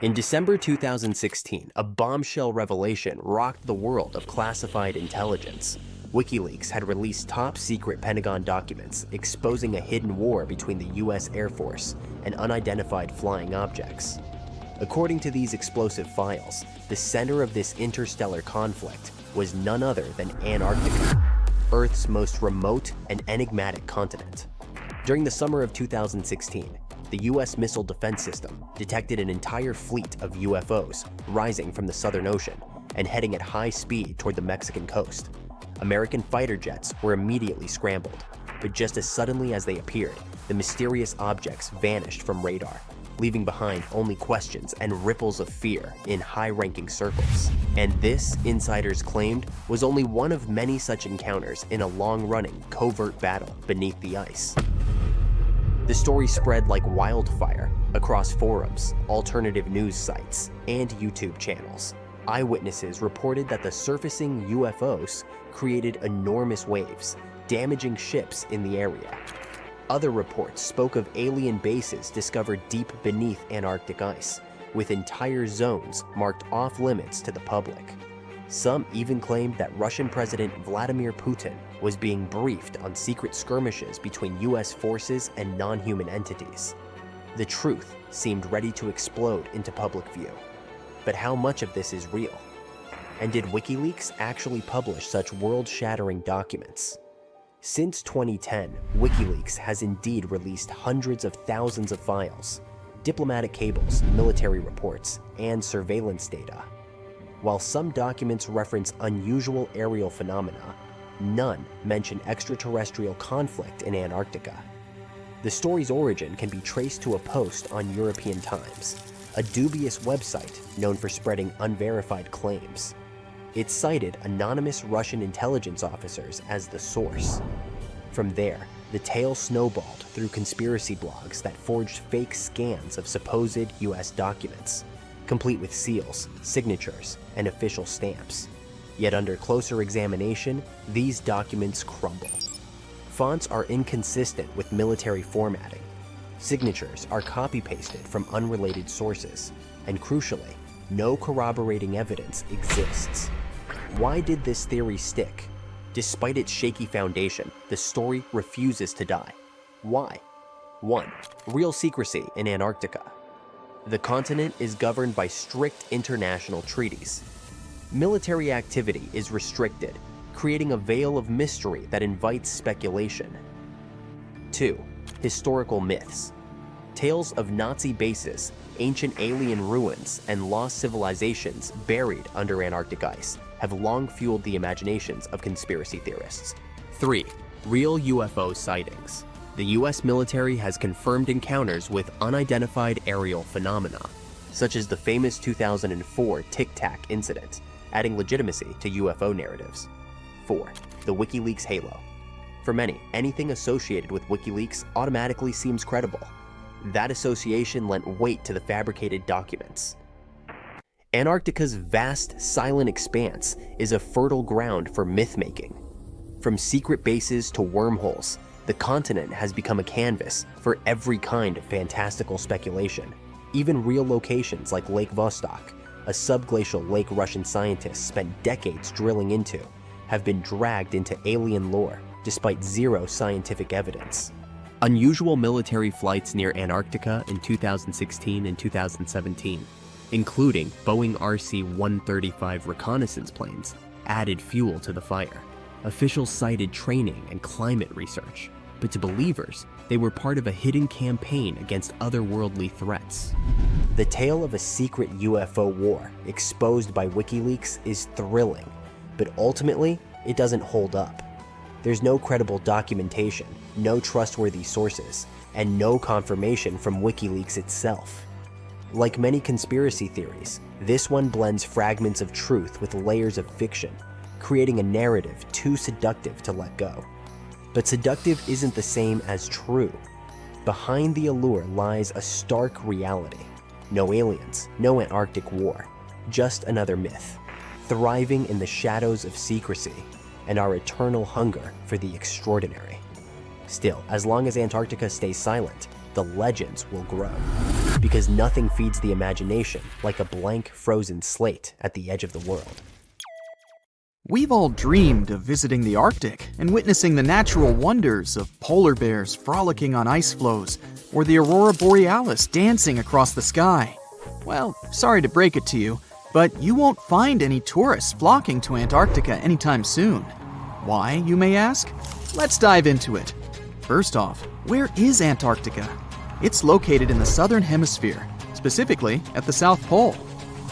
In December 2016, a bombshell revelation rocked the world of classified intelligence. WikiLeaks had released top-secret Pentagon documents exposing a hidden war between the US Air Force and unidentified flying objects. According to these explosive files, the center of this interstellar conflict was none other than Antarctica, Earth's most remote and enigmatic continent. During the summer of 2016, the US Missile Defense System detected an entire fleet of UFOs rising from the Southern Ocean and heading at high speed toward the Mexican coast. American fighter jets were immediately scrambled, but just as suddenly as they appeared, the mysterious objects vanished from radar, leaving behind only questions and ripples of fear in high-ranking circles. And this, insiders claimed, was only one of many such encounters in a long-running, covert battle beneath the ice. The story spread like wildfire across forums, alternative news sites, and YouTube channels. Eyewitnesses reported that the surfacing UFOs created enormous waves, damaging ships in the area. Other reports spoke of alien bases discovered deep beneath Antarctic ice, with entire zones marked off-limits to the public. Some even claimed that Russian President Vladimir Putin was being briefed on secret skirmishes between US forces and non-human entities. The truth seemed ready to explode into public view. But how much of this is real? And did WikiLeaks actually publish such world-shattering documents? Since 2010, WikiLeaks has indeed released hundreds of thousands of files, diplomatic cables, military reports, and surveillance data. While some documents reference unusual aerial phenomena, none mention extraterrestrial conflict in Antarctica. The story's origin can be traced to a post on European Times, a dubious website known for spreading unverified claims. It cited anonymous Russian intelligence officers as the source. From there, the tale snowballed through conspiracy blogs that forged fake scans of supposed US documents, complete with seals, signatures, and official stamps. Yet under closer examination, these documents crumble. Fonts are inconsistent with military formatting. Signatures are copy-pasted from unrelated sources, and crucially, no corroborating evidence exists. Why did this theory stick? Despite its shaky foundation, the story refuses to die. Why? 1. Real secrecy in Antarctica. The continent is governed by strict international treaties. Military activity is restricted, creating a veil of mystery that invites speculation. 2. Historical myths. Tales of Nazi bases, ancient alien ruins, and lost civilizations buried under Antarctic ice have long fueled the imaginations of conspiracy theorists. 3. Real UFO sightings. The US military has confirmed encounters with unidentified aerial phenomena, such as the famous 2004 Tic Tac incident, adding legitimacy to UFO narratives. 4. The WikiLeaks halo. For many, anything associated with WikiLeaks automatically seems credible. That association lent weight to the fabricated documents. Antarctica's vast, silent expanse is a fertile ground for myth-making. From secret bases to wormholes, the continent has become a canvas for every kind of fantastical speculation. Even real locations like Lake Vostok, a subglacial lake Russian scientists spent decades drilling into, have been dragged into alien lore despite zero scientific evidence. Unusual military flights near Antarctica in 2016 and 2017, including Boeing RC-135 reconnaissance planes, added fuel to the fire. Officials cited training and climate research, but to believers, they were part of a hidden campaign against otherworldly threats. The tale of a secret UFO war exposed by WikiLeaks is thrilling, but ultimately, it doesn't hold up. There's no credible documentation, no trustworthy sources, and no confirmation from WikiLeaks itself. Like many conspiracy theories, this one blends fragments of truth with layers of fiction, creating a narrative too seductive to let go. But seductive isn't the same as true. Behind the allure lies a stark reality. No aliens, no Antarctic war, just another myth, thriving in the shadows of secrecy and our eternal hunger for the extraordinary. Still, as long as Antarctica stays silent, the legends will grow. because nothing feeds the imagination like a blank, frozen slate at the edge of the world. We've all dreamed of visiting the Arctic and witnessing the natural wonders of polar bears frolicking on ice floes or the aurora borealis dancing across the sky. Well, sorry to break it to you, but you won't find any tourists flocking to Antarctica anytime soon. Why, you may ask? Let's dive into it. First off, where is Antarctica? It's located in the southern hemisphere, specifically at the South Pole.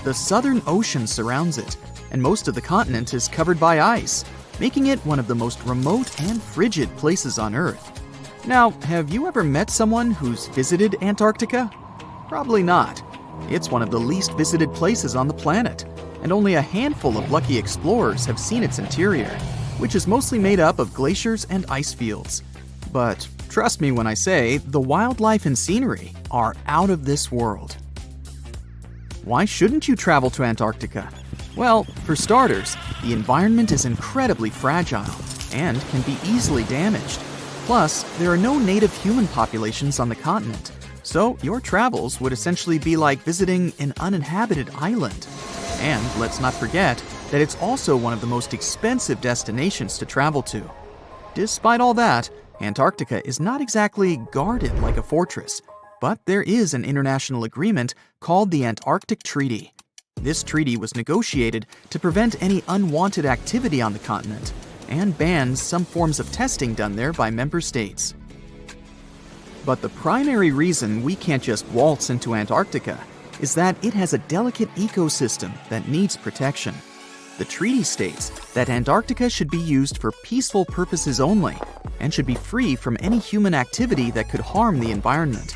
The Southern Ocean surrounds it, and most of the continent is covered by ice, making it one of the most remote and frigid places on Earth. Now, have you ever met someone who's visited Antarctica? Probably not. It's one of the least visited places on the planet, and only a handful of lucky explorers have seen its interior, which is mostly made up of glaciers and ice fields. But trust me when I say the wildlife and scenery are out of this world. Why shouldn't you travel to Antarctica? Well, for starters, the environment is incredibly fragile and can be easily damaged. Plus, there are no native human populations on the continent, so your travels would essentially be like visiting an uninhabited island. And let's not forget that it's also one of the most expensive destinations to travel to. Despite all that, Antarctica is not exactly guarded like a fortress, but there is an international agreement called the Antarctic Treaty. This treaty was negotiated to prevent any unwanted activity on the continent and bans some forms of testing done there by member states. But the primary reason we can't just waltz into Antarctica is that it has a delicate ecosystem that needs protection. The treaty states that Antarctica should be used for peaceful purposes only and should be free from any human activity that could harm the environment.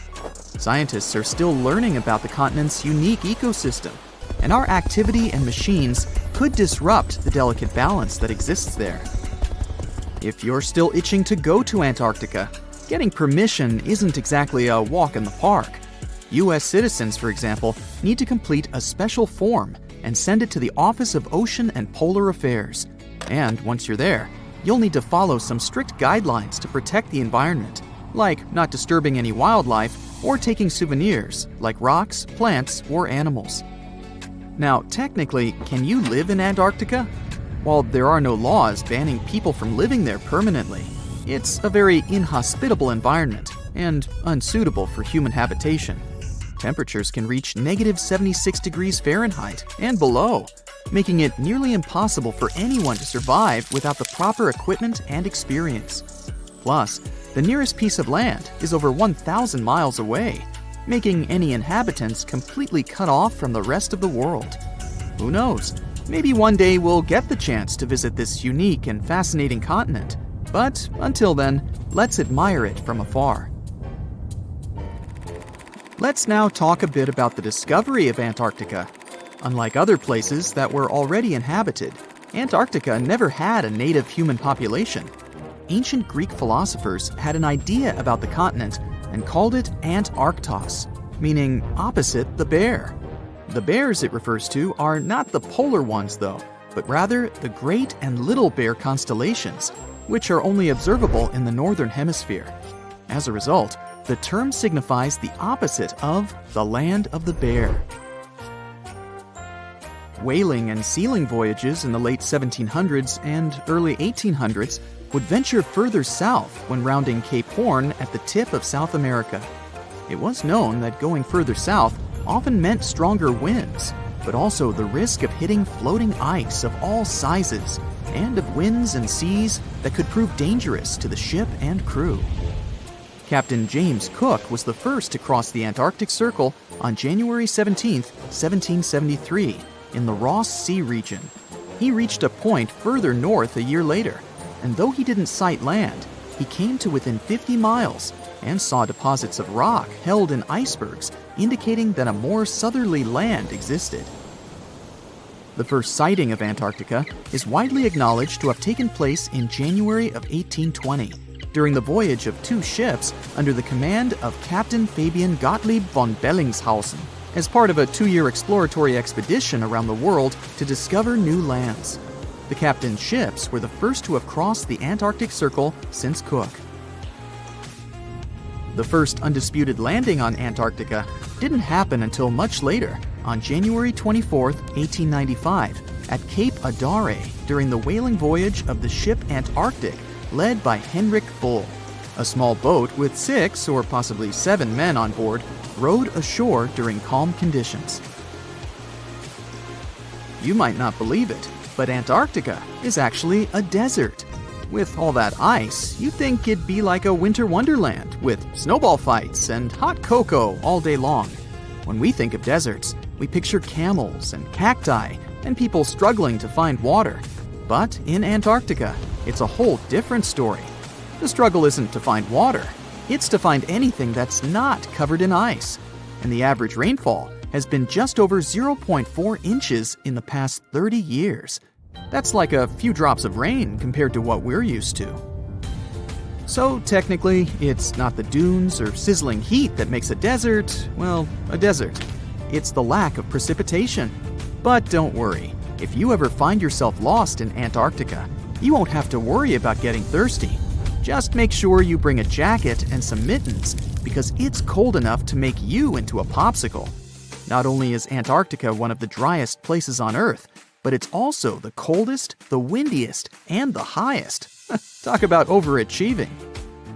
Scientists are still learning about the continent's unique ecosystem, and our activity and machines could disrupt the delicate balance that exists there. If you're still itching to go to Antarctica, getting permission isn't exactly a walk in the park. U.S. citizens, for example, need to complete a special form and send it to the Office of Ocean and Polar Affairs. And once you're there, you'll need to follow some strict guidelines to protect the environment, like not disturbing any wildlife or taking souvenirs like rocks, plants, or animals. Now, technically, can you live in Antarctica? While there are no laws banning people from living there permanently, it's a very inhospitable environment and unsuitable for human habitation. Temperatures can reach -76 degrees Fahrenheit and below, making it nearly impossible for anyone to survive without the proper equipment and experience. Plus, the nearest piece of land is over 1,000 miles away, making any inhabitants completely cut off from the rest of the world. Who knows? Maybe one day we'll get the chance to visit this unique and fascinating continent. But until then, let's admire it from afar. Let's now talk a bit about the discovery of Antarctica. Unlike other places that were already inhabited, Antarctica never had a native human population. Ancient Greek philosophers had an idea about the continent and called it Antarctos, meaning opposite the bear. The bears it refers to are not the polar ones though, but rather the Great and Little Bear constellations, which are only observable in the northern hemisphere. As a result, the term signifies the opposite of the land of the bear. Whaling and sealing voyages in the late 1700s and early 1800s would venture further south when rounding Cape Horn at the tip of South America. It was known that going further south often meant stronger winds, but also the risk of hitting floating ice of all sizes and of winds and seas that could prove dangerous to the ship and crew. Captain James Cook was the first to cross the Antarctic Circle on January 17, 1773, in the Ross Sea region. He reached a point further north a year later, and though he didn't sight land, he came to within 50 miles and saw deposits of rock held in icebergs, indicating that a more southerly land existed. The first sighting of Antarctica is widely acknowledged to have taken place in January of 1820, during the voyage of two ships under the command of Captain Fabian Gottlieb von Bellingshausen, as part of a 2-year exploratory expedition around the world to discover new lands. The captain's ships were the first to have crossed the Antarctic Circle since Cook. The first undisputed landing on Antarctica didn't happen until much later, on January 24, 1895, at Cape Adare during the whaling voyage of the ship Antarctic, led by Henrik Bull. A small boat with 6 or possibly 7 men on board rowed ashore during calm conditions. You might not believe it, but Antarctica is actually a desert. With all that ice, you'd think it'd be like a winter wonderland with snowball fights and hot cocoa all day long. When we think of deserts, we picture camels and cacti and people struggling to find water. But in Antarctica, it's a whole different story. The struggle isn't to find water, it's to find anything that's not covered in ice. And the average rainfall has been just over 0.4 inches in the past 30 years. That's like a few drops of rain compared to what we're used to. So technically, it's not the dunes or sizzling heat that makes a desert, well, a desert. It's the lack of precipitation. But don't worry, if you ever find yourself lost in Antarctica, you won't have to worry about getting thirsty. Just make sure you bring a jacket and some mittens, because it's cold enough to make you into a popsicle. Not only is Antarctica one of the driest places on Earth, but it's also the coldest, the windiest, and the highest. Talk about overachieving.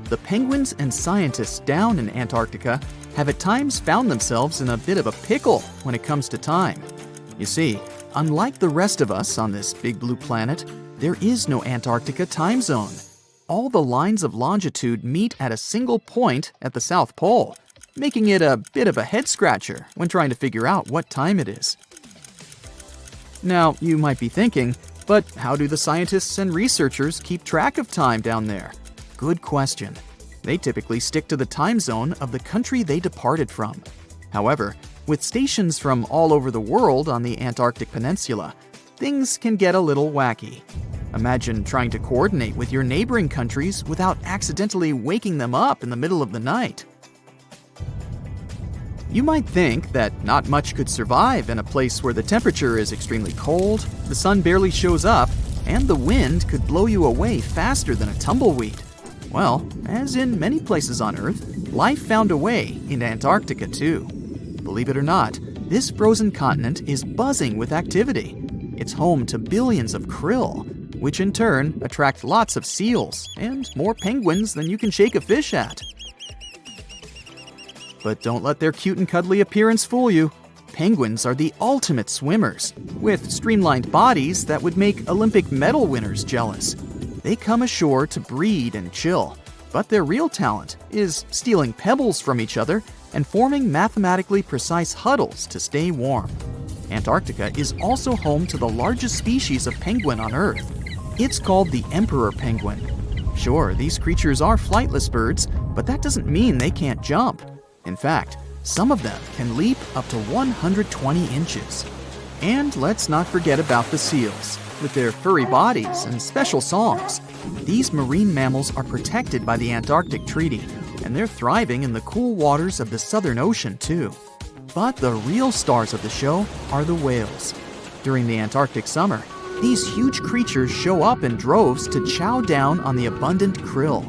The penguins and scientists down in Antarctica have at times found themselves in a bit of a pickle when it comes to time. You see, unlike the rest of us on this big blue planet, there is no Antarctica time zone. All the lines of longitude meet at a single point at the South Pole, making it a bit of a head-scratcher when trying to figure out what time it is. Now, you might be thinking, but how do the scientists and researchers keep track of time down there? Good question. They typically stick to the time zone of the country they departed from. However, with stations from all over the world on the Antarctic Peninsula, things can get a little wacky. Imagine trying to coordinate with your neighboring countries without accidentally waking them up in the middle of the night. You might think that not much could survive in a place where the temperature is extremely cold, the sun barely shows up, and the wind could blow you away faster than a tumbleweed. Well, as in many places on Earth, life found a way in Antarctica too. Believe it or not, this frozen continent is buzzing with activity. It's home to billions of krill, which in turn attract lots of seals and more penguins than you can shake a fish at. But don't let their cute and cuddly appearance fool you. Penguins are the ultimate swimmers, with streamlined bodies that would make Olympic medal winners jealous. They come ashore to breed and chill, but their real talent is stealing pebbles from each other and forming mathematically precise huddles to stay warm. Antarctica is also home to the largest species of penguin on Earth. It's called the emperor penguin. Sure, these creatures are flightless birds, but that doesn't mean they can't jump. In fact, some of them can leap up to 120 inches. And let's not forget about the seals. With their furry bodies and special songs, these marine mammals are protected by the Antarctic Treaty, and they're thriving in the cool waters of the Southern Ocean too. But the real stars of the show are the whales. During the Antarctic summer, these huge creatures show up in droves to chow down on the abundant krill.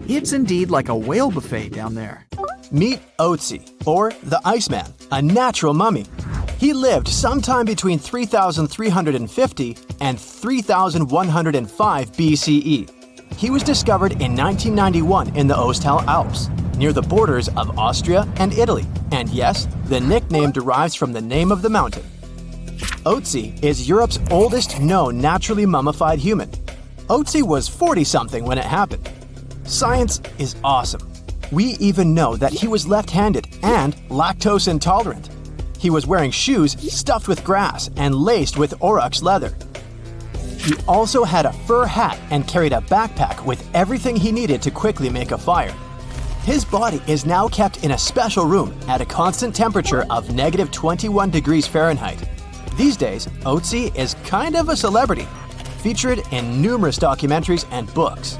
It's indeed like a whale buffet down there. Meet Otzi, or the Iceman, a natural mummy. He lived sometime between 3,350 and 3,105 BCE. He was discovered in 1991 in the Ostal Alps, near the borders of Austria and Italy. And yes, the nickname derives from the name of the mountain. Otzi is Europe's oldest known naturally mummified human. Otzi was 40-something when it happened. Science is awesome. We even know that he was left-handed and lactose intolerant. He was wearing shoes stuffed with grass and laced with aurochs leather. He also had a fur hat and carried a backpack with everything he needed to quickly make a fire. His body is now kept in a special room at a constant temperature of negative 21 degrees Fahrenheit. These days, Otzi is kind of a celebrity, featured in numerous documentaries and books.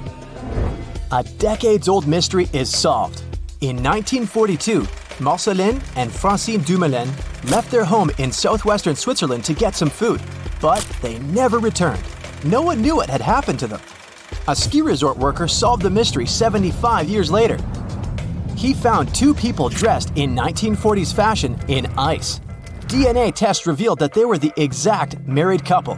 A decades-old mystery is solved. In 1942, Marceline and Francine Dumoulin left their home in southwestern Switzerland to get some food, but they never returned. No one knew what had happened to them. A ski resort worker solved the mystery 75 years later. he found two people dressed in 1940s fashion in ice. DNA tests revealed that they were the exact married couple.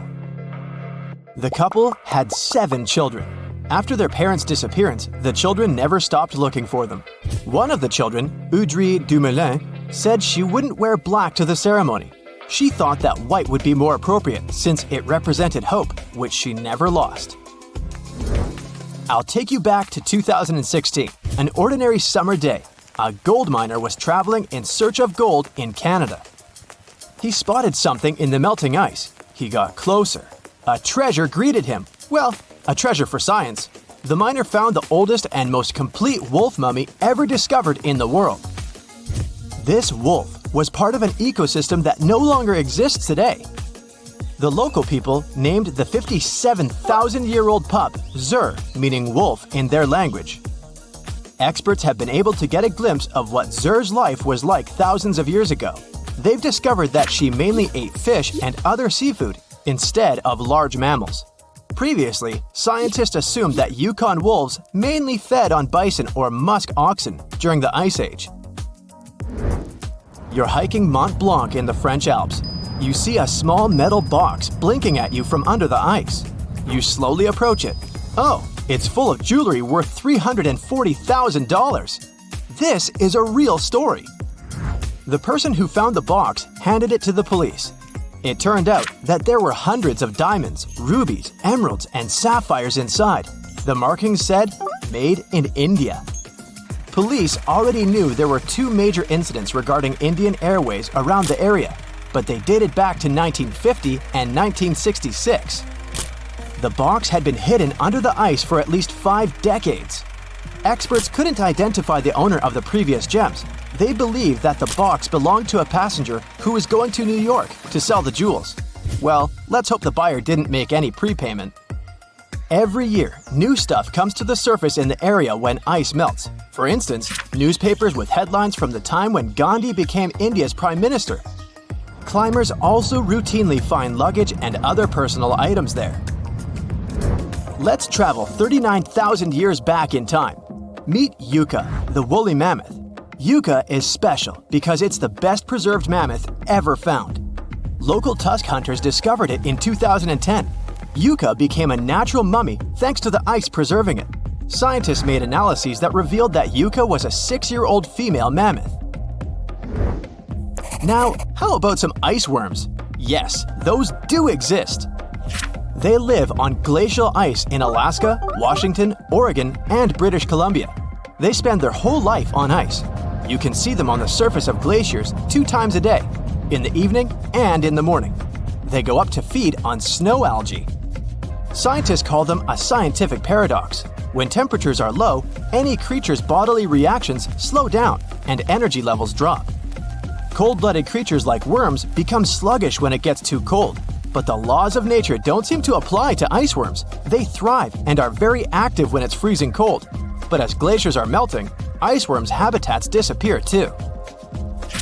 The couple had 7 children. After their parents' disappearance, the children never stopped looking for them. One of the children, Audrey Dumoulin, said she wouldn't wear black to the ceremony. She thought that white would be more appropriate since it represented hope, which she never lost. I'll take you back to 2016, an ordinary summer day. A gold miner was traveling in search of gold in Canada. He spotted something in the melting ice. He got closer. A treasure greeted him. Well, a treasure for science. The miner found the oldest and most complete wolf mummy ever discovered in the world. This wolf was part of an ecosystem that no longer exists today. The local people named the 57,000-year-old pup Zur, meaning wolf in their language. Experts have been able to get a glimpse of what Zur's life was like thousands of years ago. They've discovered that she mainly ate fish and other seafood instead of large mammals. Previously, scientists assumed that Yukon wolves mainly fed on bison or musk oxen during the Ice Age. You're hiking Mont Blanc in the French Alps. You see a small metal box blinking at you from under the ice. You slowly approach it. Oh, it's full of jewelry worth $340,000. This is a real story. The person who found the box handed it to the police. It turned out that there were hundreds of diamonds, rubies, emeralds, and sapphires inside. The markings said, "Made in India." Police already knew there were 2 major incidents regarding Indian Airways around the area, but they dated back to 1950 and 1966. The box had been hidden under the ice for at least 5 decades. Experts couldn't identify the owner of the previous gems. They believed that the box belonged to a passenger who was going to New York to sell the jewels. Well, let's hope the buyer didn't make any prepayment. Every year, new stuff comes to the surface in the area when ice melts. For instance, newspapers with headlines from the time when Gandhi became India's prime minister. Climbers also routinely find luggage and other personal items there. Let's travel 39,000 years back in time. Meet Yucca, the woolly mammoth. Yucca is special because it's the best preserved mammoth ever found. Local tusk hunters discovered it in 2010. Yucca became a natural mummy thanks to the ice preserving it. Scientists made analyses that revealed that Yucca was a 6-year-old female mammoth. Now, how about some ice worms? Yes, those do exist. They live on glacial ice in Alaska, Washington, Oregon, and British Columbia. They spend their whole life on ice. You can see them on the surface of glaciers 2 times a day, in the evening and in the morning. They go up to feed on snow algae. Scientists call them a scientific paradox. When temperatures are low, any creature's bodily reactions slow down and energy levels drop. Cold-blooded creatures like worms become sluggish when it gets too cold. But the laws of nature don't seem to apply to ice worms. They thrive and are very active when it's freezing cold. But as glaciers are melting, ice worms' habitats disappear too.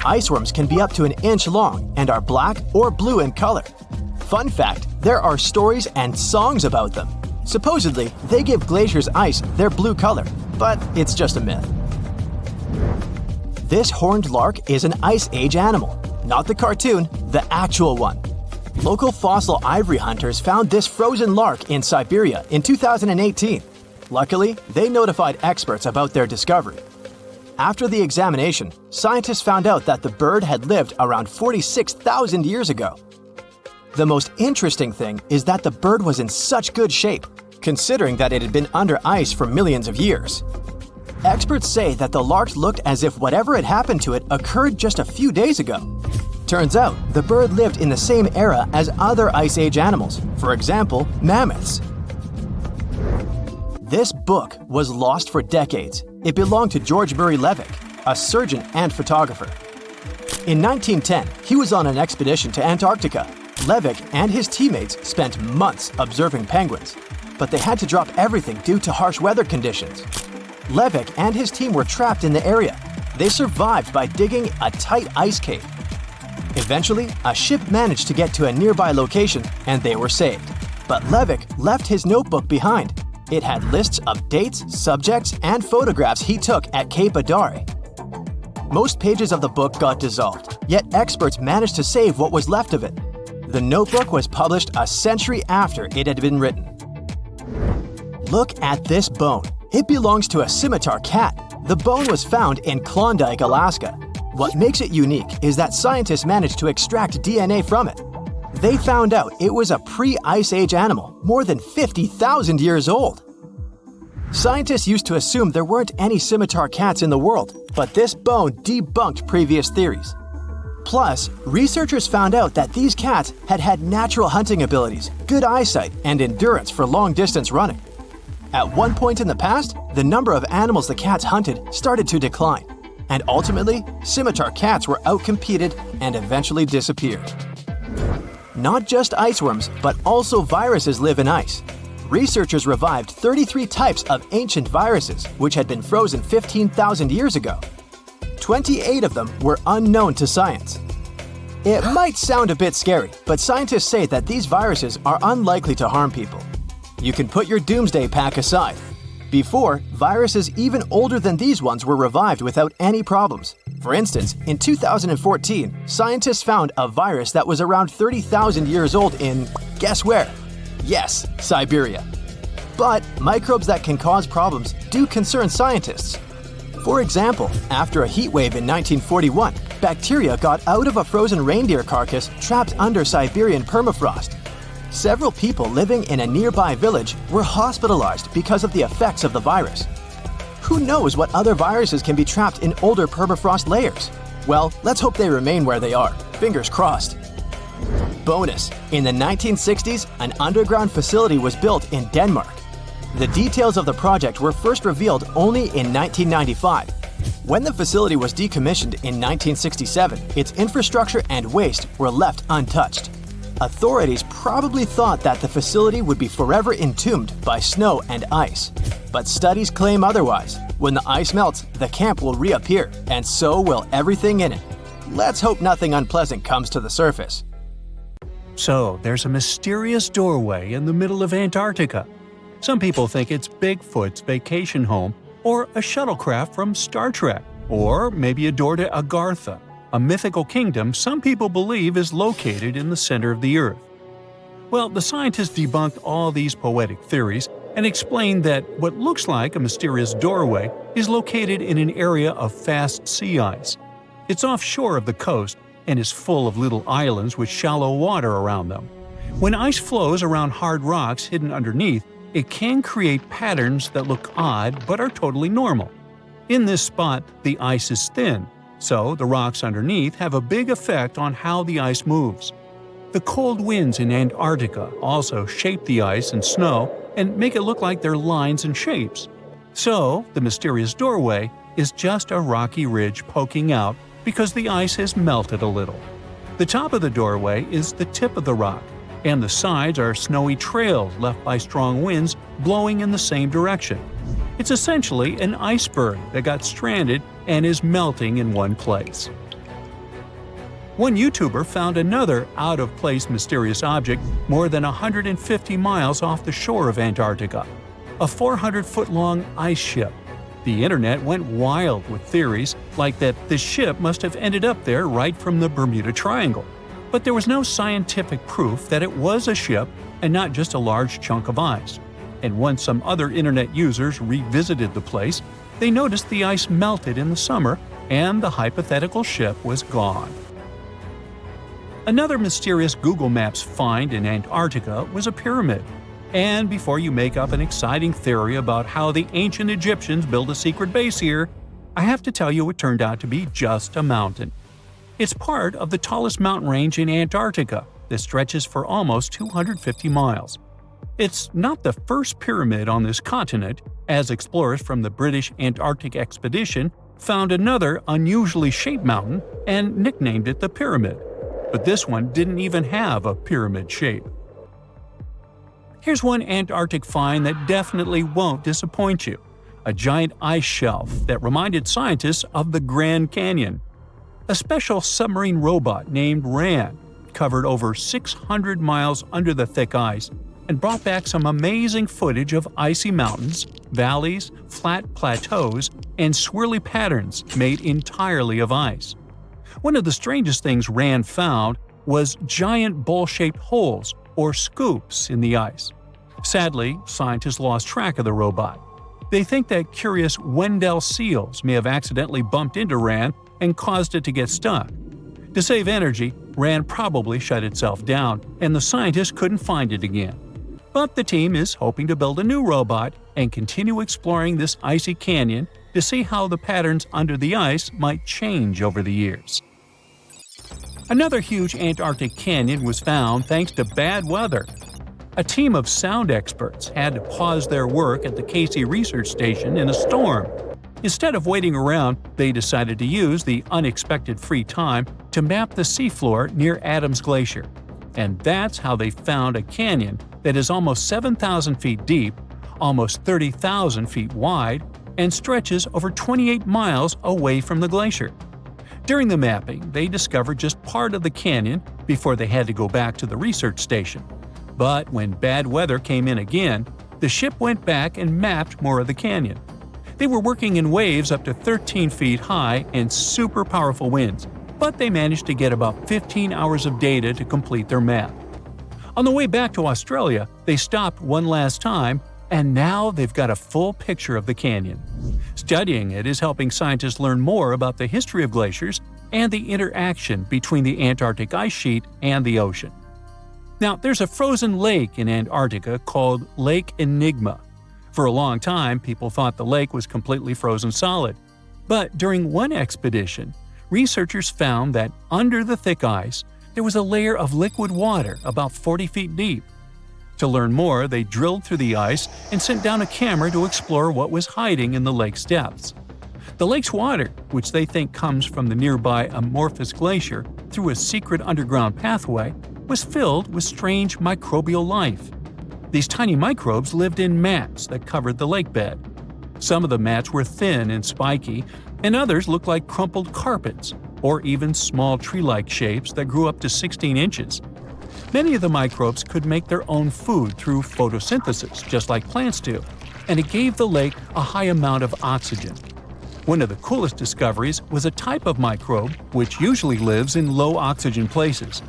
Ice worms can be up to 1 inch long and are black or blue in color. Fun fact, there are stories and songs about them. Supposedly, they give glaciers' ice their blue color, but it's just a myth. This horned lark is an Ice Age animal, not the cartoon, the actual one. Local fossil ivory hunters found this frozen lark in Siberia in 2018. Luckily, they notified experts about their discovery. After the examination, scientists found out that the bird had lived around 46,000 years ago. The most interesting thing is that the bird was in such good shape, considering that it had been under ice for millions of years. Experts say that the lark looked as if whatever had happened to it occurred just a few days ago. Turns out, the bird lived in the same era as other Ice Age animals, for example, mammoths. This book was lost for decades. It belonged to George Murray Levick, a surgeon and photographer. In 1910, he was on an expedition to Antarctica. Levick and his teammates spent months observing penguins, but they had to drop everything due to harsh weather conditions. Levick and his team were trapped in the area. They survived by digging a tight ice cave. Eventually, a ship managed to get to a nearby location and they were saved. But Levick left his notebook behind. It had lists of dates, subjects, and photographs he took at Cape Adare. Most pages of the book got dissolved, yet experts managed to save what was left of it. The notebook was published a century after it had been written. Look at this bone. It belongs to a scimitar cat. The bone was found in Klondike, Alaska. What makes it unique is that scientists managed to extract DNA from it. They found out it was a pre-Ice Age animal, more than 50,000 years old. Scientists used to assume there weren't any scimitar cats in the world, but this bone debunked previous theories. Plus, researchers found out that these cats had had natural hunting abilities, good eyesight, and endurance for long-distance running. At one point in the past, the number of animals the cats hunted started to decline, and ultimately, scimitar cats were outcompeted and eventually disappeared. Not just iceworms, but also viruses live in ice. Researchers revived 33 types of ancient viruses, which had been frozen 15,000 years ago. 28 of them were unknown to science. It might sound a bit scary, but scientists say that these viruses are unlikely to harm people. You can put your doomsday pack aside. Before, viruses even older than these ones were revived without any problems. For instance, in 2014, scientists found a virus that was around 30,000 years old in, guess where? Yes, Siberia. But microbes that can cause problems do concern scientists. For example, after a heat wave in 1941, bacteria got out of a frozen reindeer carcass trapped under Siberian permafrost. Several people living in a nearby village were hospitalized because of the effects of the virus. Who knows what other viruses can be trapped in older permafrost layers? Well, let's hope they remain where they are. Fingers crossed. Bonus: in the 1960s, an underground facility was built in Denmark. The details of the project were first revealed only in 1995. When the facility was decommissioned in 1967, its infrastructure and waste were left untouched. Authorities probably thought that the facility would be forever entombed by snow and ice. But studies claim otherwise. When the ice melts, the camp will reappear, and so will everything in it. Let's hope nothing unpleasant comes to the surface. So, there's a mysterious doorway in the middle of Antarctica. Some people think it's Bigfoot's vacation home, or a shuttlecraft from Star Trek, or maybe a door to Agartha, a mythical kingdom some people believe is located in the center of the Earth. Well, the scientists debunked all these poetic theories and explained that what looks like a mysterious doorway is located in an area of fast sea ice. It's offshore of the coast and is full of little islands with shallow water around them. When ice flows around hard rocks hidden underneath, it can create patterns that look odd but are totally normal. In this spot, the ice is thin, so the rocks underneath have a big effect on how the ice moves. The cold winds in Antarctica also shape the ice and snow and make it look like they're lines and shapes. So, the mysterious doorway is just a rocky ridge poking out because the ice has melted a little. The top of the doorway is the tip of the rock, and the sides are snowy trails left by strong winds blowing in the same direction. It's essentially an iceberg that got stranded and is melting in one place. One YouTuber found another out-of-place mysterious object more than 150 miles off the shore of Antarctica, a 400-foot-long ice ship. The internet went wild with theories like that the ship must have ended up there right from the Bermuda Triangle. But there was no scientific proof that it was a ship and not just a large chunk of ice. And once some other internet users revisited the place, they noticed the ice melted in the summer and the hypothetical ship was gone. Another mysterious Google Maps find in Antarctica was a pyramid. And before you make up an exciting theory about how the ancient Egyptians built a secret base here, I have to tell you it turned out to be just a mountain. It's part of the tallest mountain range in Antarctica that stretches for almost 250 miles. It's not the first pyramid on this continent, as explorers from the British Antarctic expedition found another unusually shaped mountain and nicknamed it the Pyramid. But this one didn't even have a pyramid shape. Here's one Antarctic find that definitely won't disappoint you: a giant ice shelf that reminded scientists of the Grand Canyon. A special submarine robot named RAN, covered over 600 miles under the thick ice, and brought back some amazing footage of icy mountains, valleys, flat plateaus, and swirly patterns made entirely of ice. One of the strangest things RAND found was giant bowl-shaped holes, or scoops, in the ice. Sadly, scientists lost track of the robot. They think that curious Wendell seals may have accidentally bumped into RAND and caused it to get stuck. To save energy, RAND probably shut itself down, and the scientists couldn't find it again. But the team is hoping to build a new robot and continue exploring this icy canyon to see how the patterns under the ice might change over the years. Another huge Antarctic canyon was found thanks to bad weather. A team of sound experts had to pause their work at the Casey Research Station in a storm. Instead of waiting around, they decided to use the unexpected free time to map the seafloor near Adams Glacier. And that's how they found a canyon that is almost 7,000 feet deep, almost 30,000 feet wide, and stretches over 28 miles away from the glacier. During the mapping, they discovered just part of the canyon before they had to go back to the research station. But when bad weather came in again, the ship went back and mapped more of the canyon. They were working in waves up to 13 feet high and super powerful winds, but they managed to get about 15 hours of data to complete their map. On the way back to Australia, they stopped one last time, and now they've got a full picture of the canyon. Studying it is helping scientists learn more about the history of glaciers and the interaction between the Antarctic ice sheet and the ocean. Now, there's a frozen lake in Antarctica called Lake Enigma. For a long time, people thought the lake was completely frozen solid. But during one expedition, researchers found that under the thick ice, there was a layer of liquid water about 40 feet deep. To learn more, they drilled through the ice and sent down a camera to explore what was hiding in the lake's depths. The lake's water, which they think comes from the nearby Amorphous Glacier through a secret underground pathway, was filled with strange microbial life. These tiny microbes lived in mats that covered the lake bed. Some of the mats were thin and spiky, and others looked like crumpled carpets, or even small tree-like shapes that grew up to 16 inches. Many of the microbes could make their own food through photosynthesis, just like plants do, and it gave the lake a high amount of oxygen. One of the coolest discoveries was a type of microbe which usually lives in low-oxygen places.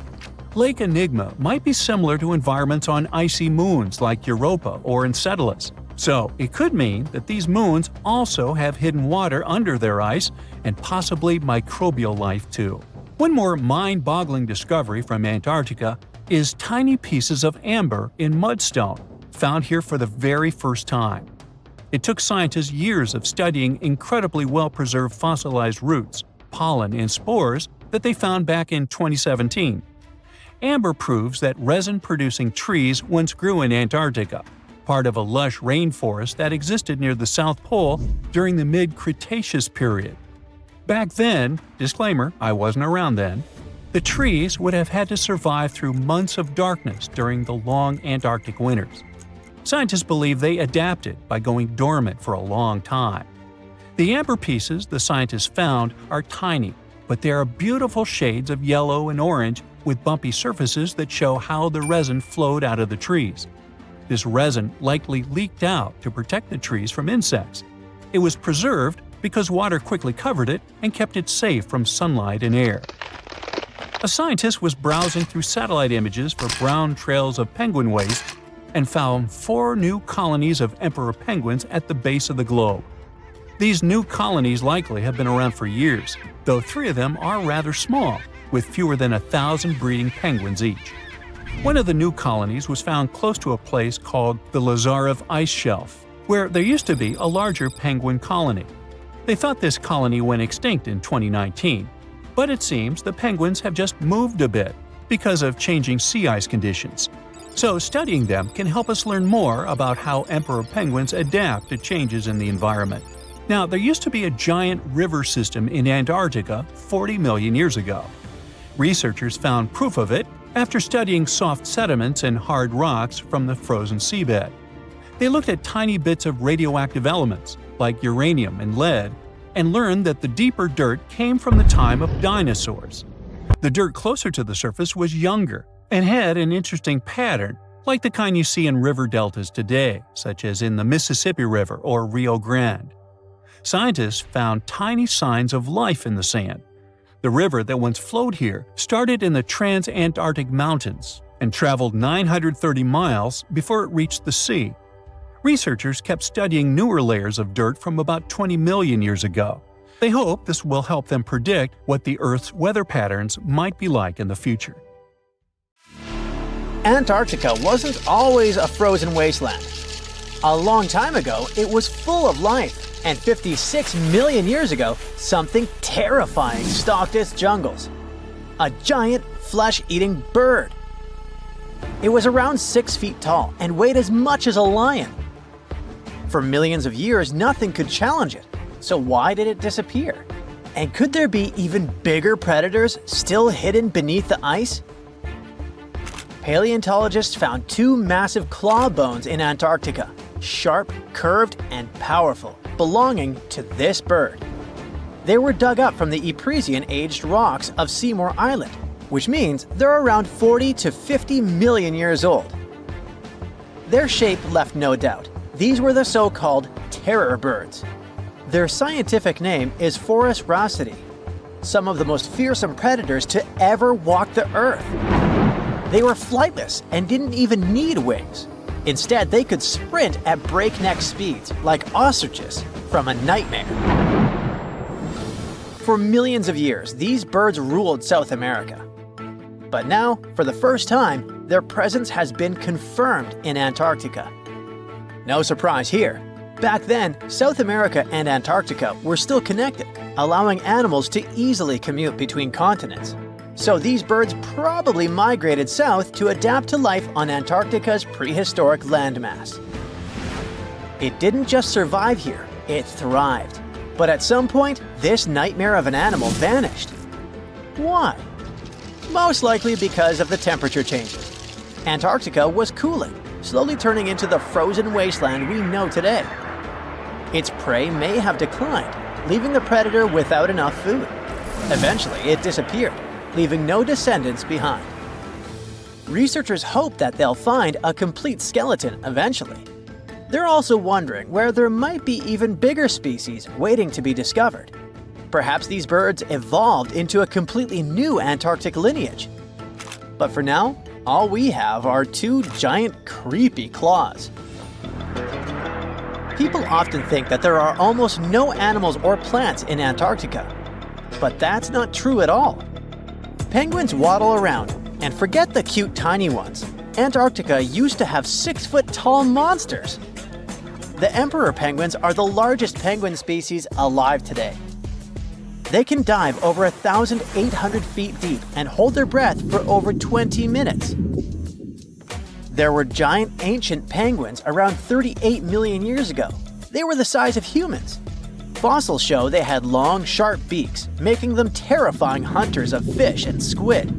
Lake Enigma might be similar to environments on icy moons like Europa or Enceladus. So it could mean that these moons also have hidden water under their ice and possibly microbial life too. One more mind-boggling discovery from Antarctica is tiny pieces of amber in mudstone, found here for the very first time. It took scientists years of studying incredibly well-preserved fossilized roots, pollen, and spores that they found back in 2017. Amber proves that resin-producing trees once grew in Antarctica, part of a lush rainforest that existed near the South Pole during the mid-Cretaceous period. Back then, disclaimer, I wasn't around then, the trees would have had to survive through months of darkness during the long Antarctic winters. Scientists believe they adapted by going dormant for a long time. The amber pieces the scientists found are tiny, but they are beautiful shades of yellow and orange with bumpy surfaces that show how the resin flowed out of the trees. This resin likely leaked out to protect the trees from insects. It was preserved because water quickly covered it and kept it safe from sunlight and air. A scientist was browsing through satellite images for brown trails of penguin waste and found 4 new colonies of emperor penguins at the base of the globe. These new colonies likely have been around for years, though 3 of them are rather small, with fewer than 1,000 breeding penguins each. One of the new colonies was found close to a place called the Lazarev Ice Shelf, where there used to be a larger penguin colony. They thought this colony went extinct in 2019, but it seems the penguins have just moved a bit because of changing sea ice conditions. So studying them can help us learn more about how emperor penguins adapt to changes in the environment. Now, there used to be a giant river system in Antarctica 40 million years ago. Researchers found proof of it after studying soft sediments and hard rocks from the frozen seabed. They looked at tiny bits of radioactive elements, like uranium and lead, and learned that the deeper dirt came from the time of dinosaurs. The dirt closer to the surface was younger and had an interesting pattern like the kind you see in river deltas today, such as in the Mississippi River or Rio Grande. Scientists found tiny signs of life in the sand. The river that once flowed here started in the Trans-Antarctic Mountains and traveled 930 miles before it reached the sea. Researchers kept studying newer layers of dirt from about 20 million years ago. They hope this will help them predict what the Earth's weather patterns might be like in the future. Antarctica wasn't always a frozen wasteland. A long time ago, it was full of life, and 56 million years ago, something terrifying stalked its jungles. A giant, flesh-eating bird. It was around 6 feet tall and weighed as much as a lion. For millions of years, nothing could challenge it. So why did it disappear? And could there be even bigger predators still hidden beneath the ice? Paleontologists found 2 massive claw bones in Antarctica, sharp, curved, and powerful, belonging to this bird. They were dug up from the Epresian-aged rocks of Seymour Island, which means they're around 40 to 50 million years old. Their shape left no doubt. These were the so-called terror birds. Their scientific name is Forus raceti, some of the most fearsome predators to ever walk the Earth. They were flightless and didn't even need wings. Instead, they could sprint at breakneck speeds, like ostriches from a nightmare. For millions of years, these birds ruled South America. But now, for the first time, their presence has been confirmed in Antarctica. No surprise here. Back then, South America and Antarctica were still connected, allowing animals to easily commute between continents. So these birds probably migrated south to adapt to life on Antarctica's prehistoric landmass. It didn't just survive here, it thrived. But at some point, this nightmare of an animal vanished. Why? Most likely because of the temperature changes. Antarctica was cooling, slowly turning into the frozen wasteland we know today. Its prey may have declined, leaving the predator without enough food. Eventually, it disappeared, leaving no descendants behind. Researchers hope that they'll find a complete skeleton eventually. They're also wondering where there might be even bigger species waiting to be discovered. Perhaps these birds evolved into a completely new Antarctic lineage. But for now, all we have are 2 giant, creepy claws. People often think that there are almost no animals or plants in Antarctica. But that's not true at all. Penguins waddle around, and forget the cute tiny ones. Antarctica used to have 6-foot-tall monsters. The emperor penguins are the largest penguin species alive today. They can dive over 1,800 feet deep and hold their breath for over 20 minutes. There were giant ancient penguins around 38 million years ago. They were the size of humans. Fossils show they had long, sharp beaks, making them terrifying hunters of fish and squid.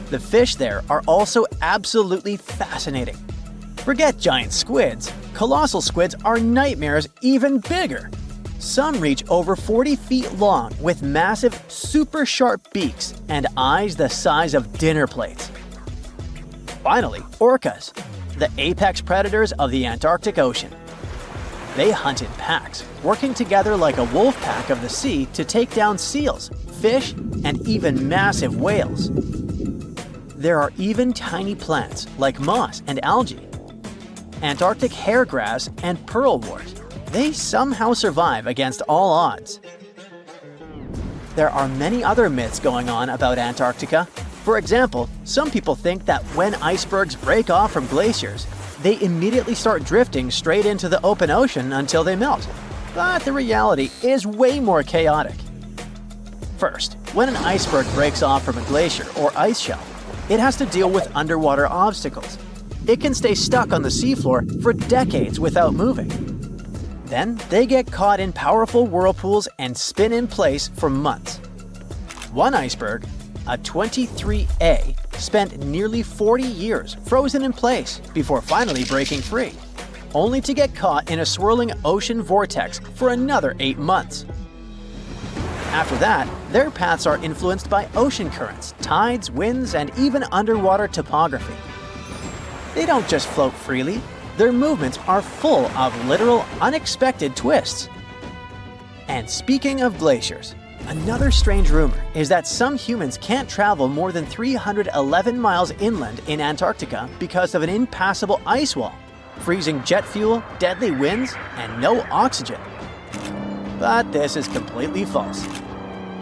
The fish there are also absolutely fascinating. Forget giant squids. Colossal squids are nightmares even bigger. Some reach over 40 feet long with massive, super sharp beaks and eyes the size of dinner plates. Finally, orcas, the apex predators of the Antarctic Ocean. They hunt in packs, working together like a wolf pack of the sea to take down seals, fish, and even massive whales. There are even tiny plants like moss and algae. Antarctic hairgrass and pearlwort. They somehow survive against all odds. There are many other myths going on about Antarctica. For example, some people think that when icebergs break off from glaciers, they immediately start drifting straight into the open ocean until they melt. But the reality is way more chaotic. First, when an iceberg breaks off from a glacier or ice shelf, it has to deal with underwater obstacles. It can stay stuck on the seafloor for decades without moving. Then, they get caught in powerful whirlpools and spin in place for months. One iceberg, a 23A, spent nearly 40 years frozen in place before finally breaking free, only to get caught in a swirling ocean vortex for another 8 months. After that, their paths are influenced by ocean currents, tides, winds, and even underwater topography. They don't just float freely, their movements are full of literal unexpected twists. And speaking of glaciers, another strange rumor is that some humans can't travel more than 311 miles inland in Antarctica because of an impassable ice wall, freezing jet fuel, deadly winds, and no oxygen. But this is completely false.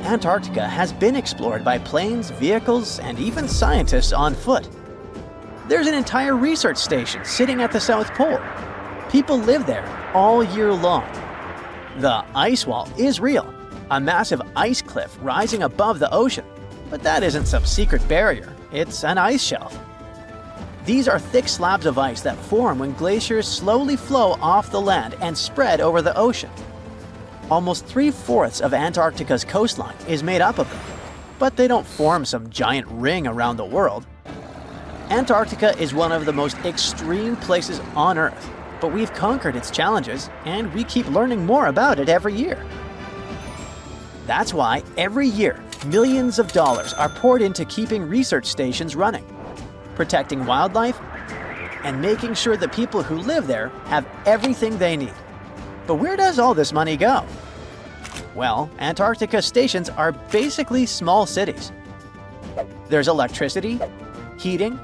Antarctica has been explored by planes, vehicles, and even scientists on foot. There's an entire research station sitting at the South Pole. People live there all year long. The ice wall is real, a massive ice cliff rising above the ocean. But that isn't some secret barrier, it's an ice shelf. These are thick slabs of ice that form when glaciers slowly flow off the land and spread over the ocean. Almost 3/4 of Antarctica's coastline is made up of them, but they don't form some giant ring around the world. Antarctica is one of the most extreme places on Earth, but we've conquered its challenges, and we keep learning more about it every year. That's why every year, millions of dollars are poured into keeping research stations running, protecting wildlife, and making sure the people who live there have everything they need. But where does all this money go? Well, Antarctica stations are basically small cities. There's electricity, heating,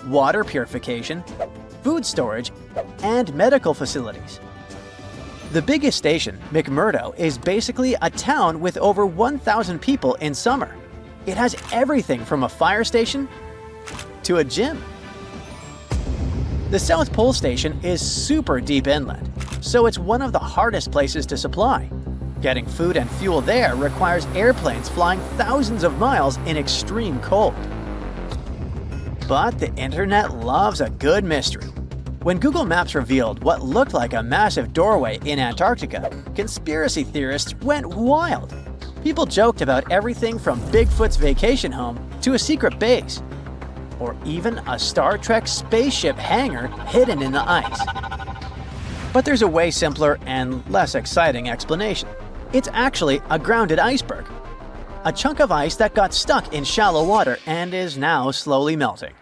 water purification, food storage, and medical facilities. The biggest station, McMurdo, is basically a town with over 1,000 people in summer. It has everything from a fire station to a gym. The South Pole Station is super deep inland, so it's one of the hardest places to supply. Getting food and fuel there requires airplanes flying thousands of miles in extreme cold. But the internet loves a good mystery. When Google Maps revealed what looked like a massive doorway in Antarctica, conspiracy theorists went wild. People joked about everything from Bigfoot's vacation home to a secret base, or even a Star Trek spaceship hangar hidden in the ice. But there's a way simpler and less exciting explanation. It's actually a grounded iceberg, a chunk of ice that got stuck in shallow water and is now slowly melting.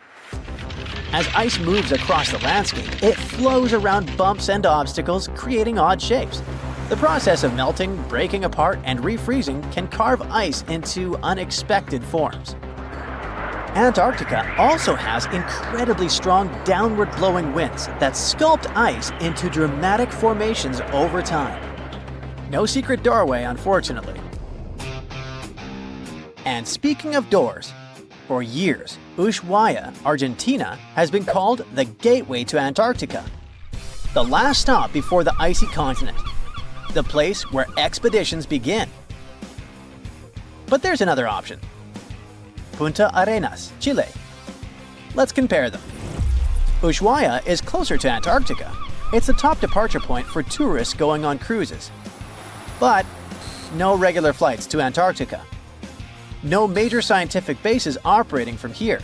As ice moves across the landscape, it flows around bumps and obstacles, creating odd shapes. The process of melting, breaking apart, and refreezing can carve ice into unexpected forms. Antarctica also has incredibly strong downward-blowing winds that sculpt ice into dramatic formations over time. No secret doorway, unfortunately. And speaking of doors, for years, Ushuaia, Argentina, has been called the gateway to Antarctica, the last stop before the icy continent, the place where expeditions begin. But there's another option. Punta Arenas, Chile. Let's compare them. Ushuaia is closer to Antarctica. It's the top departure point for tourists going on cruises. But no regular flights to Antarctica. No major scientific bases operating from here.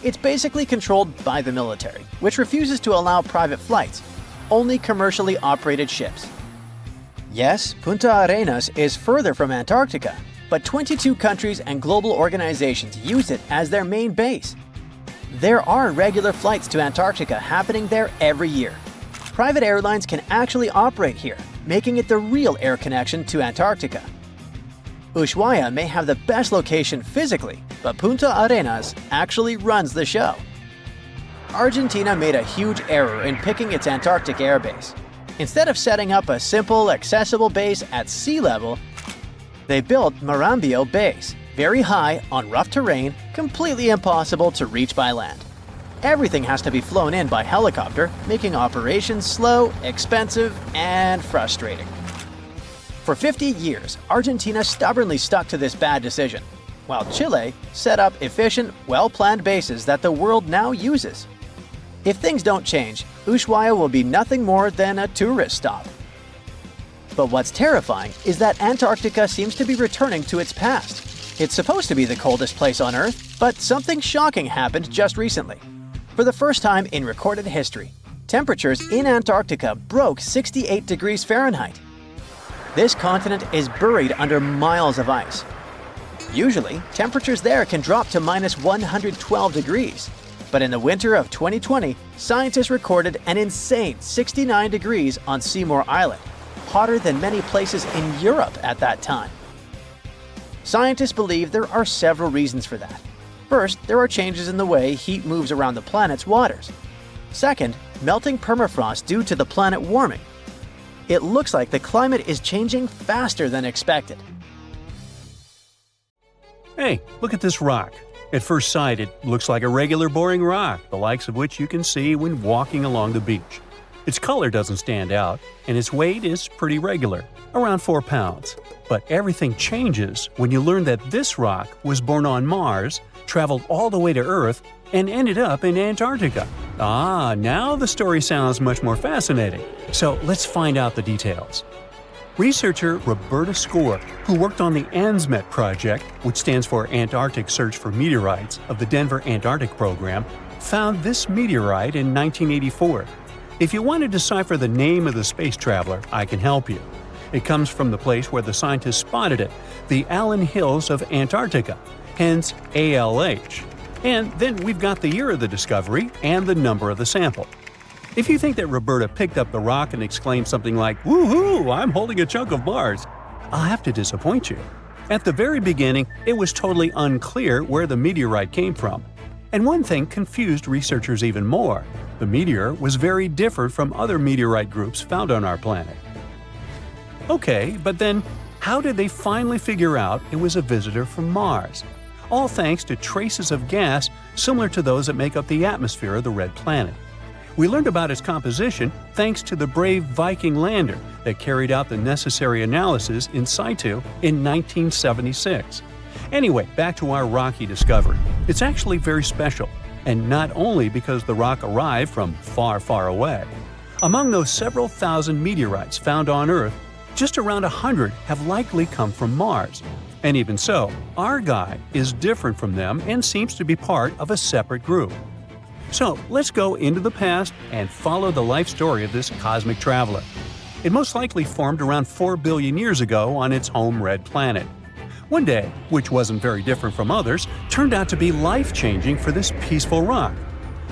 It's basically controlled by the military, which refuses to allow private flights, only commercially operated ships. Yes, Punta Arenas is further from Antarctica, but 22 countries and global organizations use it as their main base. There are regular flights to Antarctica happening there every year. Private airlines can actually operate here, making it the real air connection to Antarctica. Ushuaia may have the best location physically, but Punta Arenas actually runs the show. Argentina made a huge error in picking its Antarctic airbase. Instead of setting up a simple, accessible base at sea level, they built Marambio Base, very high, on rough terrain, completely impossible to reach by land. Everything has to be flown in by helicopter, making operations slow, expensive, and frustrating. For 50 years, Argentina stubbornly stuck to this bad decision, while Chile set up efficient, well-planned bases that the world now uses. If things don't change, Ushuaia will be nothing more than a tourist stop. But what's terrifying is that Antarctica seems to be returning to its past. It's supposed to be the coldest place on Earth, but something shocking happened just recently. For the first time in recorded history, temperatures in Antarctica broke 68 degrees Fahrenheit. This continent is buried under miles of ice. Usually, temperatures there can drop to minus 112 degrees, But in the winter of 2020, scientists recorded an insane 69 degrees on Seymour Island, hotter than many places in Europe at that time. Scientists believe there are several reasons for that. First, there are changes in the way heat moves around the planet's waters. Second, melting permafrost due to the planet warming. It looks like the climate is changing faster than expected. Hey, look at this rock. At first sight, it looks like a regular boring rock, the likes of which you can see when walking along the beach. Its color doesn't stand out, and its weight is pretty regular, around 4 pounds. But everything changes when you learn that this rock was born on Mars, traveled all the way to Earth, and ended up in Antarctica. Now the story sounds much more fascinating. So let's find out the details. Researcher Roberta Score, who worked on the ANSMET project, which stands for Antarctic Search for Meteorites, of the Denver Antarctic program, found this meteorite in 1984. If you want to decipher the name of the space traveler, I can help you. It comes from the place where the scientists spotted it, the Allen Hills of Antarctica, hence ALH. And then we've got the year of the discovery and the number of the sample. If you think that Roberta picked up the rock and exclaimed something like, "Woohoo, I'm holding a chunk of Mars," I'll have to disappoint you. At the very beginning, it was totally unclear where the meteorite came from. And one thing confused researchers even more. The meteor was very different from other meteorite groups found on our planet. Okay, but then how did they finally figure out it was a visitor from Mars? All thanks to traces of gas similar to those that make up the atmosphere of the red planet. We learned about its composition thanks to the brave Viking lander that carried out the necessary analysis in situ in 1976. Anyway, back to our rocky discovery. It's actually very special, and not only because the rock arrived from far, far away. Among those several thousand meteorites found on Earth, just around 100 have likely come from Mars. And even so, our guy is different from them and seems to be part of a separate group. So let's go into the past and follow the life story of this cosmic traveler. It most likely formed around 4 billion years ago on its home red planet. One day, which wasn't very different from others, turned out to be life-changing for this peaceful rock.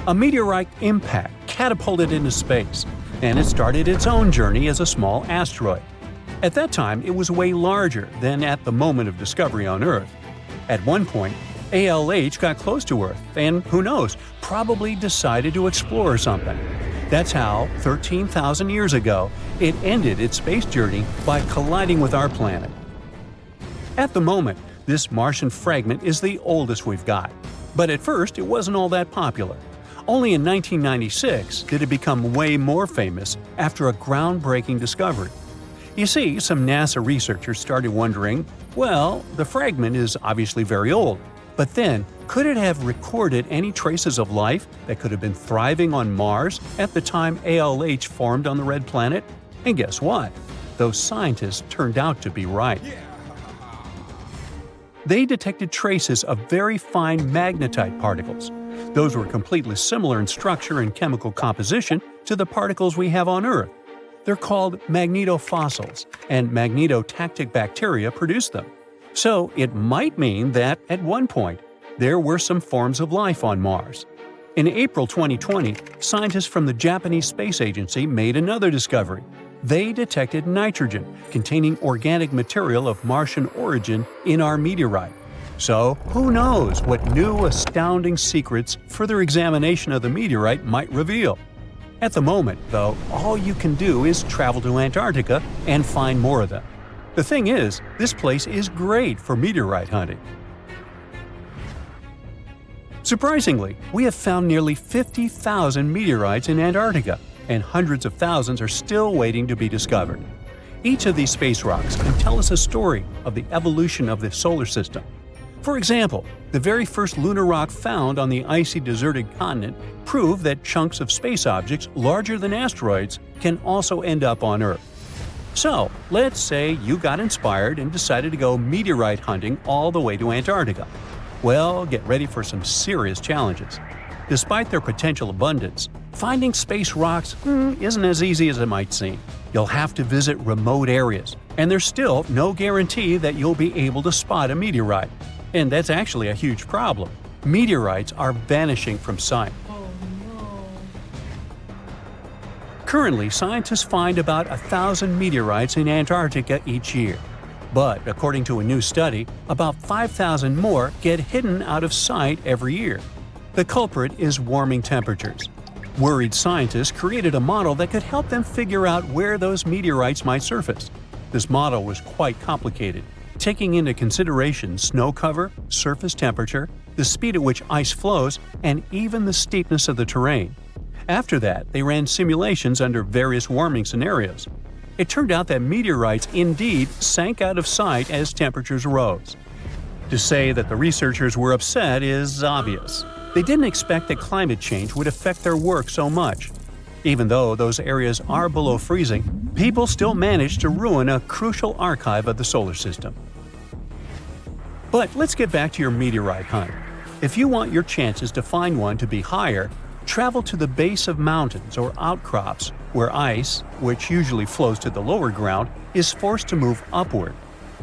A meteorite impact catapulted into space, and it started its own journey as a small asteroid. At that time, it was way larger than at the moment of discovery on Earth. At one point, ALH got close to Earth and, who knows, probably decided to explore something. That's how, 13,000 years ago, it ended its space journey by colliding with our planet. At the moment, this Martian fragment is the oldest we've got. But at first, it wasn't all that popular. Only in 1996 did it become way more famous after a groundbreaking discovery. You see, some NASA researchers started wondering, well, the fragment is obviously very old, but then, could it have recorded any traces of life that could have been thriving on Mars at the time ALH formed on the red planet? And guess what? Those scientists turned out to be right. They detected traces of very fine magnetite particles. Those were completely similar in structure and chemical composition to the particles we have on Earth. They're called magnetofossils, and magnetotactic bacteria produce them. So it might mean that, at one point, there were some forms of life on Mars. In April 2020, scientists from the Japanese Space Agency made another discovery. They detected nitrogen containing organic material of Martian origin in our meteorite. So, who knows what new astounding secrets further examination of the meteorite might reveal? At the moment, though, all you can do is travel to Antarctica and find more of them. The thing is, this place is great for meteorite hunting. Surprisingly, we have found nearly 50,000 meteorites in Antarctica, and hundreds of thousands are still waiting to be discovered. Each of these space rocks can tell us a story of the evolution of the solar system. For example, the very first lunar rock found on the icy deserted continent proved that chunks of space objects larger than asteroids can also end up on Earth. So, let's say you got inspired and decided to go meteorite hunting all the way to Antarctica. Well, get ready for some serious challenges. Despite their potential abundance, finding space rocks isn't as easy as it might seem. You'll have to visit remote areas, and there's still no guarantee that you'll be able to spot a meteorite. And that's actually a huge problem. Meteorites are vanishing from sight. Currently, scientists find about 1,000 meteorites in Antarctica each year. But according to a new study, about 5,000 more get hidden out of sight every year. The culprit is warming temperatures. Worried scientists created a model that could help them figure out where those meteorites might surface. This model was quite complicated, taking into consideration snow cover, surface temperature, the speed at which ice flows, and even the steepness of the terrain. After that, they ran simulations under various warming scenarios. It turned out that meteorites indeed sank out of sight as temperatures rose. To say that the researchers were upset is obvious. They didn't expect that climate change would affect their work so much. Even though those areas are below freezing, people still managed to ruin a crucial archive of the solar system. But let's get back to your meteorite hunt. If you want your chances to find one to be higher, travel to the base of mountains or outcrops where ice, which usually flows to the lower ground, is forced to move upward.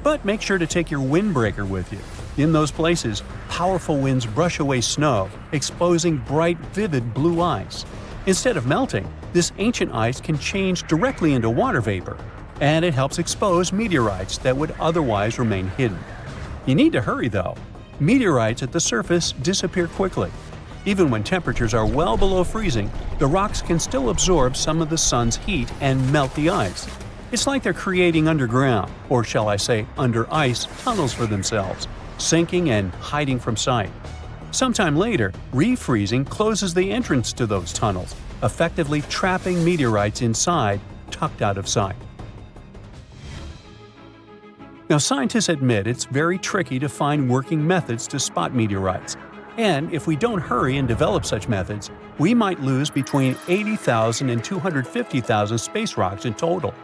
But make sure to take your windbreaker with you. In those places, powerful winds brush away snow, exposing bright, vivid blue ice. Instead of melting, this ancient ice can change directly into water vapor, and it helps expose meteorites that would otherwise remain hidden. You need to hurry though. Meteorites at the surface disappear quickly. Even when temperatures are well below freezing, the rocks can still absorb some of the sun's heat and melt the ice. It's like they're creating underground, or shall I say under ice, tunnels for themselves, sinking and hiding from sight. Sometime later, refreezing closes the entrance to those tunnels, effectively trapping meteorites inside, tucked out of sight. Now, scientists admit it's very tricky to find working methods to spot meteorites. And if we don't hurry and develop such methods, we might lose between 80,000 and 250,000 space rocks in total.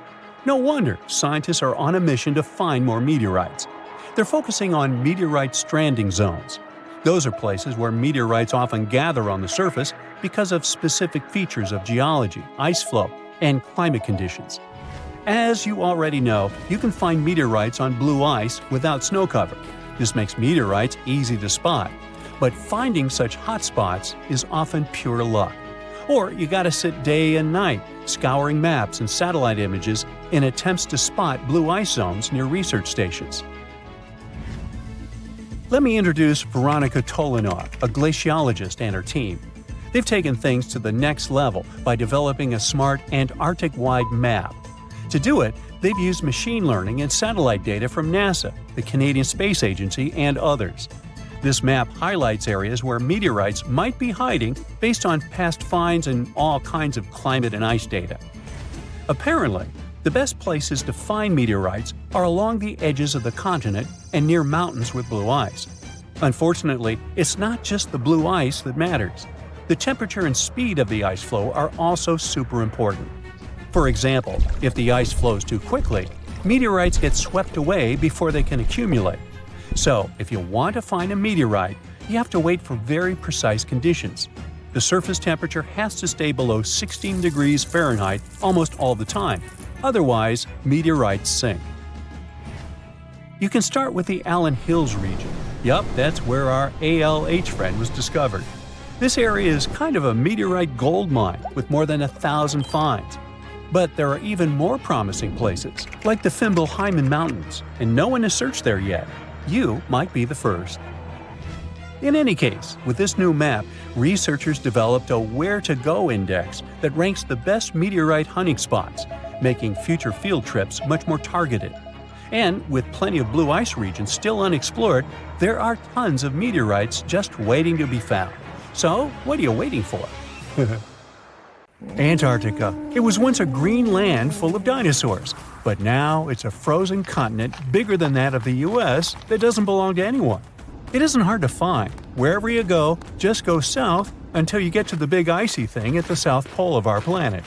No wonder scientists are on a mission to find more meteorites. They're focusing on meteorite stranding zones. Those are places where meteorites often gather on the surface because of specific features of geology, ice flow, and climate conditions. As you already know, you can find meteorites on blue ice without snow cover. This makes meteorites easy to spot. But finding such hotspots is often pure luck. Or you gotta sit day and night, scouring maps and satellite images in attempts to spot blue ice zones near research stations. Let me introduce Veronica Tolinov, a glaciologist, and her team. They've taken things to the next level by developing a smart Antarctic-wide map. To do it, they've used machine learning and satellite data from NASA, the Canadian Space Agency, and others. This map highlights areas where meteorites might be hiding based on past finds and all kinds of climate and ice data. Apparently, the best places to find meteorites are along the edges of the continent and near mountains with blue ice. Unfortunately, it's not just the blue ice that matters. The temperature and speed of the ice flow are also super important. For example, if the ice flows too quickly, meteorites get swept away before they can accumulate. So, if you want to find a meteorite, you have to wait for very precise conditions. The surface temperature has to stay below 16 degrees Fahrenheit almost all the time. Otherwise, meteorites sink. You can start with the Allen Hills region. Yup, that's where our ALH friend was discovered. This area is kind of a meteorite gold mine with more than 1,000 finds. But there are even more promising places, like the Fimbulheimen Mountains, and no one has searched there yet. You might be the first. In any case, with this new map, researchers developed a where-to-go index that ranks the best meteorite hunting spots, making future field trips much more targeted. And with plenty of blue ice regions still unexplored, there are tons of meteorites just waiting to be found. So, what are you waiting for? Antarctica. It was once a green land full of dinosaurs, but now it's a frozen continent bigger than that of the US that doesn't belong to anyone. It isn't hard to find. Wherever you go, just go south until you get to the big icy thing at the south pole of our planet.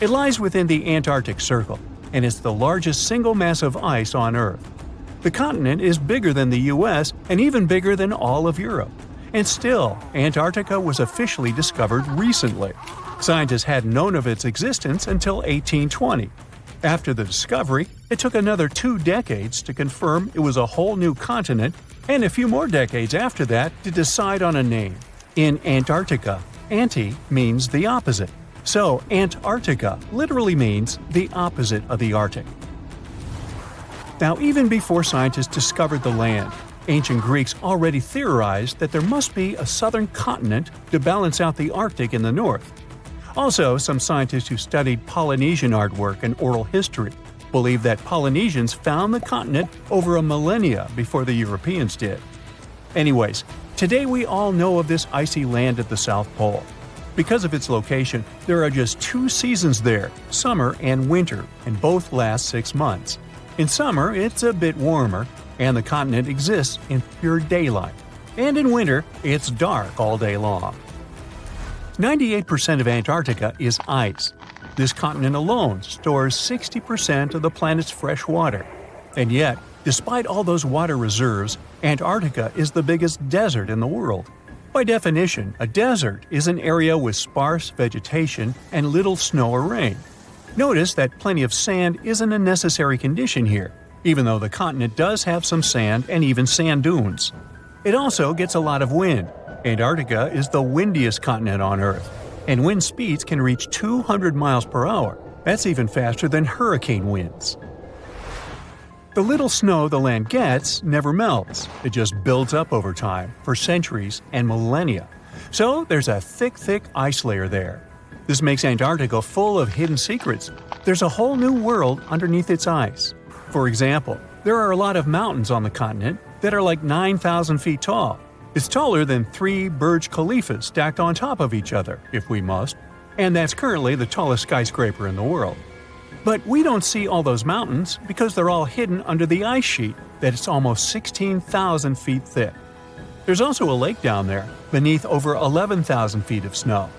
It lies within the Antarctic Circle, and it's the largest single mass of ice on Earth. The continent is bigger than the US and even bigger than all of Europe. And still, Antarctica was officially discovered recently. Scientists hadn't known of its existence until 1820. After the discovery, it took another 2 decades to confirm it was a whole new continent, and a few more decades after that to decide on a name. In Antarctica, anti means the opposite, so Antarctica literally means the opposite of the Arctic. Now, even before scientists discovered the land, ancient Greeks already theorized that there must be a southern continent to balance out the Arctic in the north. Also, some scientists who studied Polynesian artwork and oral history believe that Polynesians found the continent over a millennia before the Europeans did. Anyways, today we all know of this icy land at the South Pole. Because of its location, there are just 2 seasons there, summer and winter, and both last 6 months. In summer, it's a bit warmer, and the continent exists in pure daylight. And in winter, it's dark all day long. 98% of Antarctica is ice. This continent alone stores 60% of the planet's fresh water. And yet, despite all those water reserves, Antarctica is the biggest desert in the world. By definition, a desert is an area with sparse vegetation and little snow or rain. Notice that plenty of sand isn't a necessary condition here, even though the continent does have some sand and even sand dunes. It also gets a lot of wind. Antarctica is the windiest continent on Earth, and wind speeds can reach 200 miles per hour. That's even faster than hurricane winds. The little snow the land gets never melts. It just builds up over time, for centuries and millennia. So there's a thick ice layer there. This makes Antarctica full of hidden secrets. There's a whole new world underneath its ice. For example, there are a lot of mountains on the continent that are like 9,000 feet tall. It's taller than 3 Burj Khalifas stacked on top of each other, if we must, and that's currently the tallest skyscraper in the world. But we don't see all those mountains because they're all hidden under the ice sheet that's almost 16,000 feet thick. There's also a lake down there, beneath over 11,000 feet of snow.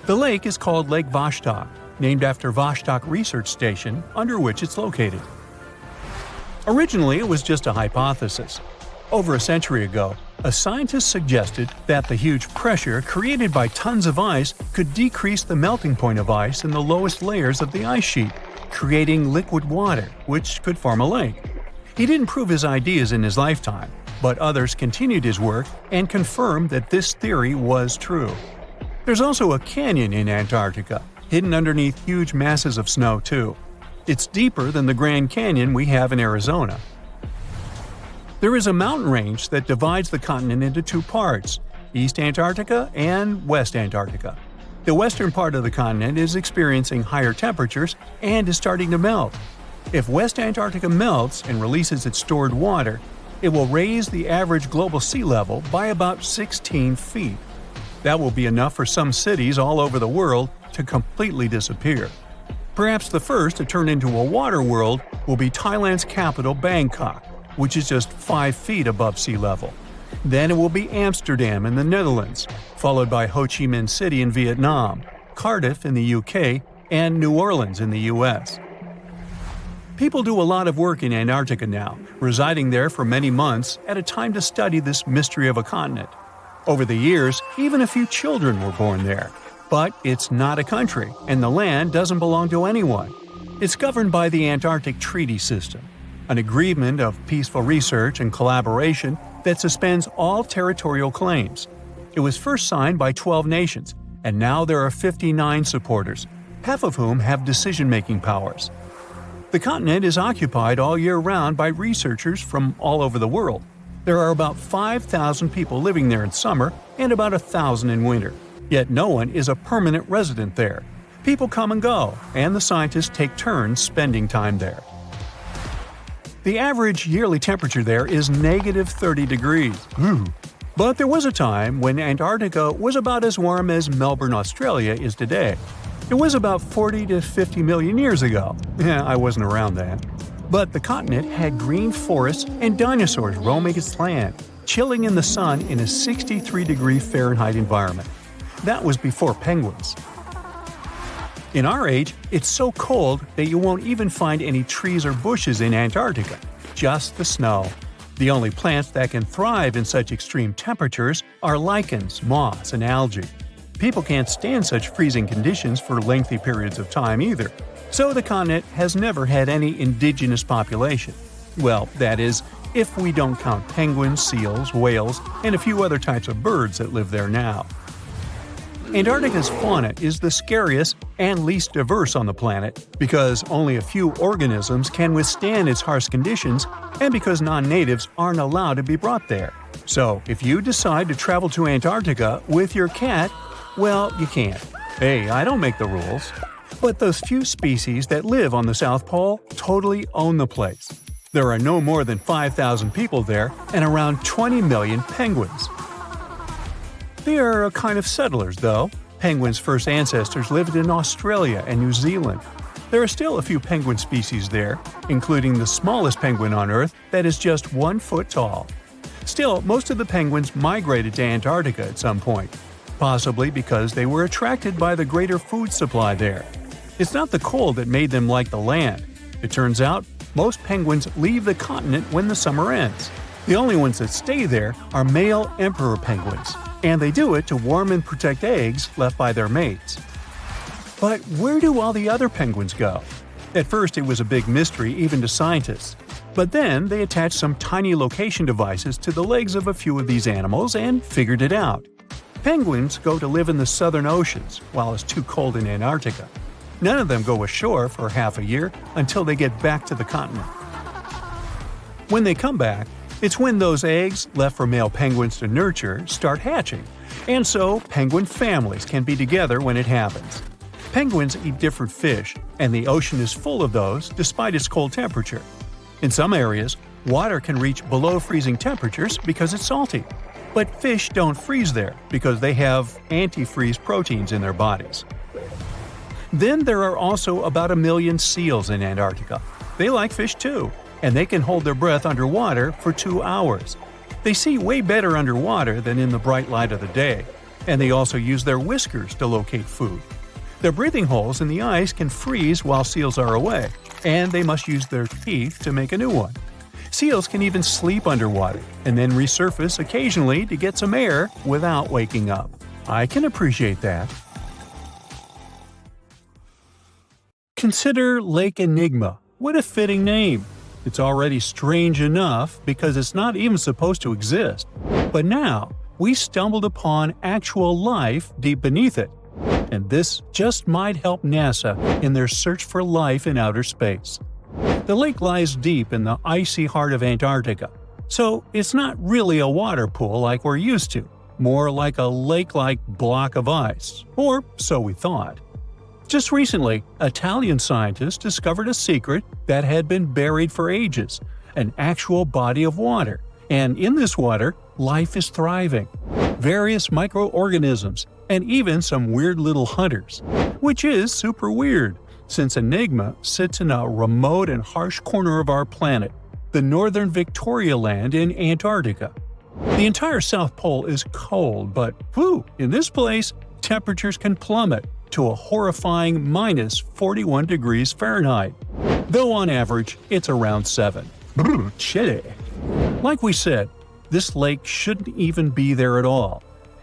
The lake is called Lake Vostok, named after Vostok Research Station, under which it's located. Originally, it was just a hypothesis. Over a century ago, a scientist suggested that the huge pressure created by tons of ice could decrease the melting point of ice in the lowest layers of the ice sheet, creating liquid water, which could form a lake. He didn't prove his ideas in his lifetime, but others continued his work and confirmed that this theory was true. There's also a canyon in Antarctica, hidden underneath huge masses of snow too. It's deeper than the Grand Canyon we have in Arizona. There is a mountain range that divides the continent into 2 parts, East Antarctica and West Antarctica. The western part of the continent is experiencing higher temperatures and is starting to melt. If West Antarctica melts and releases its stored water, it will raise the average global sea level by about 16 feet. That will be enough for some cities all over the world to completely disappear. Perhaps the first to turn into a water world will be Thailand's capital, Bangkok, which is just 5 feet above sea level. Then it will be Amsterdam in the Netherlands, followed by Ho Chi Minh City in Vietnam, Cardiff in the UK, and New Orleans in the US. People do a lot of work in Antarctica now, residing there for many months at a time to study this mystery of a continent. Over the years, even a few children were born there. But it's not a country, and the land doesn't belong to anyone. It's governed by the Antarctic Treaty System, an agreement of peaceful research and collaboration that suspends all territorial claims. It was first signed by 12 nations, and now there are 59 supporters, half of whom have decision-making powers. The continent is occupied all year round by researchers from all over the world. There are about 5,000 people living there in summer and about 1,000 in winter. Yet no one is a permanent resident there. People come and go, and the scientists take turns spending time there. The average yearly temperature there is negative 30 degrees. But there was a time when Antarctica was about as warm as Melbourne, Australia is today. It was about 40 to 50 million years ago. I wasn't around then. But the continent had green forests and dinosaurs roaming its land, chilling in the sun in a 63-degree Fahrenheit environment. That was before penguins. In our age, it's so cold that you won't even find any trees or bushes in Antarctica, just the snow. The only plants that can thrive in such extreme temperatures are lichens, moss, and algae. People can't stand such freezing conditions for lengthy periods of time either, so the continent has never had any indigenous population. Well, that is, if we don't count penguins, seals, whales, and a few other types of birds that live there now. Antarctica's fauna is the scariest and least diverse on the planet because only a few organisms can withstand its harsh conditions and because non-natives aren't allowed to be brought there. So, if you decide to travel to Antarctica with your cat, well, you can't. Hey, I don't make the rules. But those few species that live on the South Pole totally own the place. There are no more than 5,000 people there and around 20 million penguins. They are a kind of settlers, though. Penguins' first ancestors lived in Australia and New Zealand. There are still a few penguin species there, including the smallest penguin on Earth that is just 1 foot tall. Still, most of the penguins migrated to Antarctica at some point, possibly because they were attracted by the greater food supply there. It's not the cold that made them like the land. It turns out, most penguins leave the continent when the summer ends. The only ones that stay there are male emperor penguins, and they do it to warm and protect eggs left by their mates. But where do all the other penguins go? At first it was a big mystery even to scientists, but then they attached some tiny location devices to the legs of a few of these animals and figured it out. Penguins go to live in the southern oceans while it's too cold in Antarctica. None of them go ashore for half a year until they get back to the continent. When they come back, it's when those eggs, left for male penguins to nurture, start hatching, and so penguin families can be together when it happens. Penguins eat different fish, and the ocean is full of those despite its cold temperature. In some areas, water can reach below freezing temperatures because it's salty. But fish don't freeze there because they have antifreeze proteins in their bodies. Then there are also about 1 million seals in Antarctica. They like fish too, and they can hold their breath underwater for 2 hours. They see way better underwater than in the bright light of the day, and they also use their whiskers to locate food. Their breathing holes in the ice can freeze while seals are away, and they must use their teeth to make a new one. Seals can even sleep underwater and then resurface occasionally to get some air without waking up. I can appreciate that. Consider Lake Enigma. What a fitting name. It's already strange enough because it's not even supposed to exist. But now, we stumbled upon actual life deep beneath it. And this just might help NASA in their search for life in outer space. The lake lies deep in the icy heart of Antarctica, so it's not really a water pool like we're used to, more like a lake-like block of ice, or so we thought. Just recently, Italian scientists discovered a secret that had been buried for ages, an actual body of water, and in this water, life is thriving. Various microorganisms, and even some weird little hunters, which is super weird, since Enigma sits in a remote and harsh corner of our planet, the northern Victoria Land in Antarctica. The entire South Pole is cold, but in this place, temperatures can plummet to a horrifying minus 41 degrees Fahrenheit, though on average it's around 7. Chilly. Like we said, this lake shouldn't even be there at all.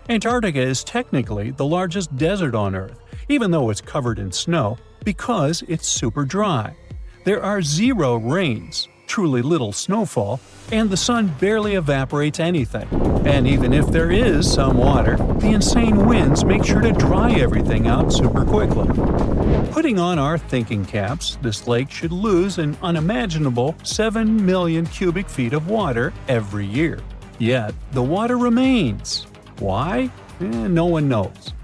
Antarctica is technically the largest desert on Earth, even though it's covered in snow, because it's super dry. There are 0 rains, truly little snowfall, and the sun barely evaporates anything. And even if there is some water, the insane winds make sure to dry everything out super quickly. Putting on our thinking caps, this lake should lose an unimaginable 7 million cubic feet of water every year. Yet, the water remains. Why? No one knows.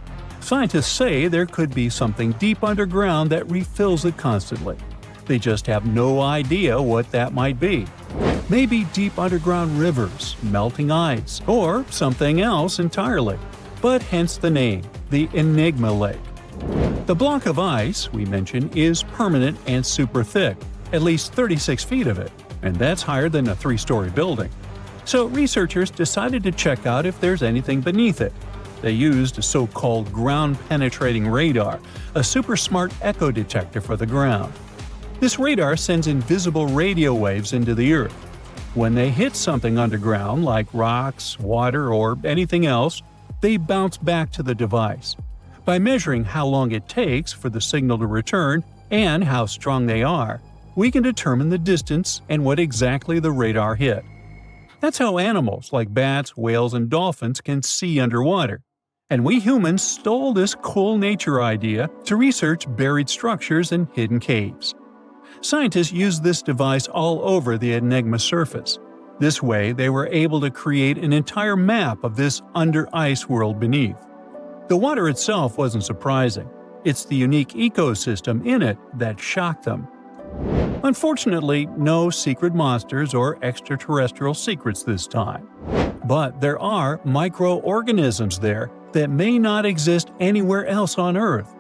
Scientists say there could be something deep underground that refills it constantly. They just have no idea what that might be. Maybe deep underground rivers, melting ice, or something else entirely. But hence the name, the Enigma Lake. The block of ice we mentioned is permanent and super thick, at least 36 feet of it, and that's higher than a 3-story building. So researchers decided to check out if there's anything beneath it. They used a so-called ground-penetrating radar, a super smart echo detector for the ground. This radar sends invisible radio waves into the Earth. When they hit something underground, like rocks, water, or anything else, they bounce back to the device. By measuring how long it takes for the signal to return and how strong they are, we can determine the distance and what exactly the radar hit. That's how animals like bats, whales, and dolphins can see underwater. And we humans stole this cool nature idea to research buried structures and hidden caves. Scientists used this device all over the Enigma surface. This way, they were able to create an entire map of this under-ice world beneath. The water itself wasn't surprising. It's the unique ecosystem in it that shocked them. Unfortunately, no secret monsters or extraterrestrial secrets this time. But there are microorganisms there that may not exist anywhere else on Earth.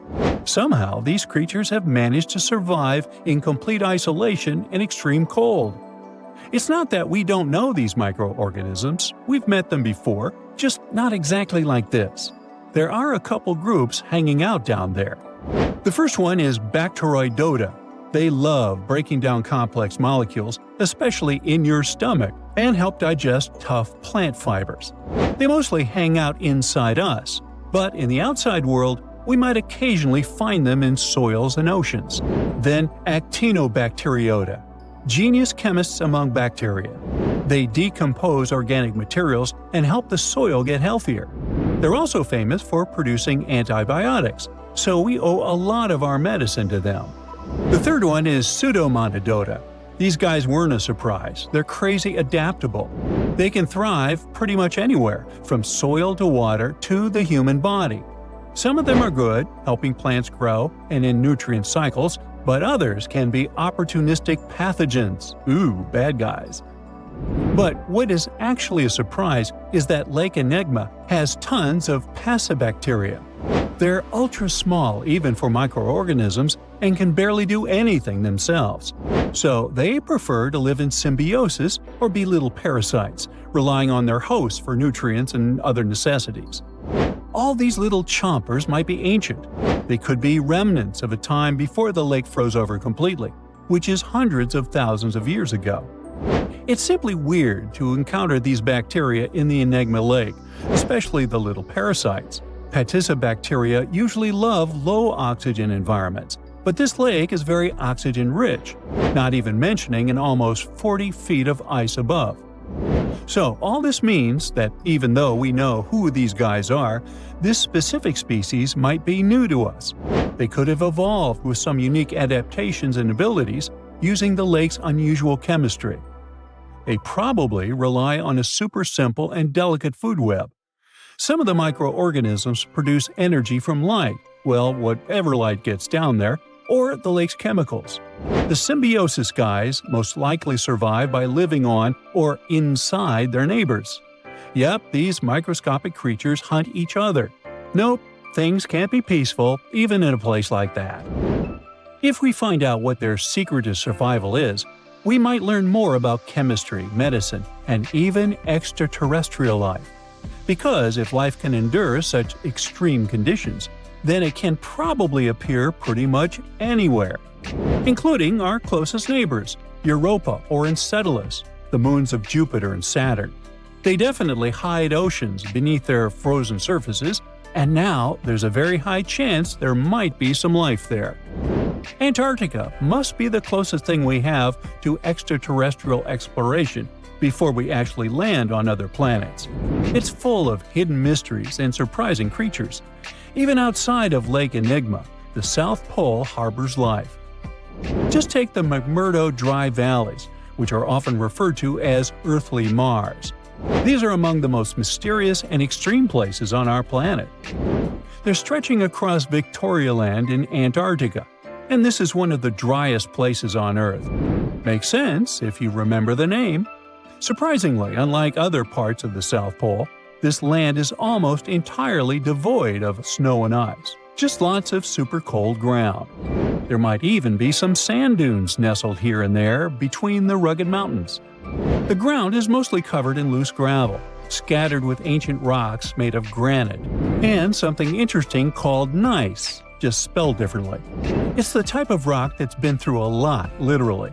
Somehow, these creatures have managed to survive in complete isolation and extreme cold. It's not that we don't know these microorganisms, we've met them before, just not exactly like this. There are a couple groups hanging out down there. The first one is Bacteroidota. They love breaking down complex molecules, especially in your stomach, and help digest tough plant fibers. They mostly hang out inside us, but in the outside world, we might occasionally find them in soils and oceans. Then Actinobacteriota, genius chemists among bacteria. They decompose organic materials and help the soil get healthier. They're also famous for producing antibiotics, so we owe a lot of our medicine to them. The third one is Pseudomonadota. These guys weren't a surprise. They're crazy adaptable. They can thrive pretty much anywhere, from soil to water to the human body. Some of them are good, helping plants grow and in nutrient cycles, but others can be opportunistic pathogens. Ooh, bad guys. But what is actually a surprise is that Lake Enigma has tons of passibacteria. They're ultra small even for microorganisms and can barely do anything themselves. So they prefer to live in symbiosis or be little parasites, relying on their hosts for nutrients and other necessities. All these little chompers might be ancient. They could be remnants of a time before the lake froze over completely, which is hundreds of thousands of years ago. It's simply weird to encounter these bacteria in the Enigma Lake, especially the little parasites. Passibacteria usually love low-oxygen environments, but this lake is very oxygen-rich, not even mentioning an almost 40 feet of ice above. So all this means that even though we know who these guys are, this specific species might be new to us. They could have evolved with some unique adaptations and abilities using the lake's unusual chemistry. They probably rely on a super simple and delicate food web. Some of the microorganisms produce energy from light, well, whatever light gets down there, or the lake's chemicals. The symbiosis guys most likely survive by living on or inside their neighbors. Yep, these microscopic creatures hunt each other. Nope, things can't be peaceful even in a place like that. If we find out what their secret to survival is, we might learn more about chemistry, medicine, and even extraterrestrial life. Because if life can endure such extreme conditions, then it can probably appear pretty much anywhere, including our closest neighbors, Europa or Enceladus, the moons of Jupiter and Saturn. They definitely hide oceans beneath their frozen surfaces, and now there's a very high chance there might be some life there. Antarctica must be the closest thing we have to extraterrestrial exploration before we actually land on other planets. It's full of hidden mysteries and surprising creatures. Even outside of Lake Enigma, the South Pole harbors life. Just take the McMurdo Dry Valleys, which are often referred to as Earthly Mars. These are among the most mysterious and extreme places on our planet. They're stretching across Victoria Land in Antarctica, and this is one of the driest places on Earth. Makes sense if you remember the name. Surprisingly, unlike other parts of the South Pole, this land is almost entirely devoid of snow and ice, just lots of super cold ground. There might even be some sand dunes nestled here and there between the rugged mountains. The ground is mostly covered in loose gravel, scattered with ancient rocks made of granite, and something interesting called gneiss, just spelled differently. It's the type of rock that's been through a lot, literally.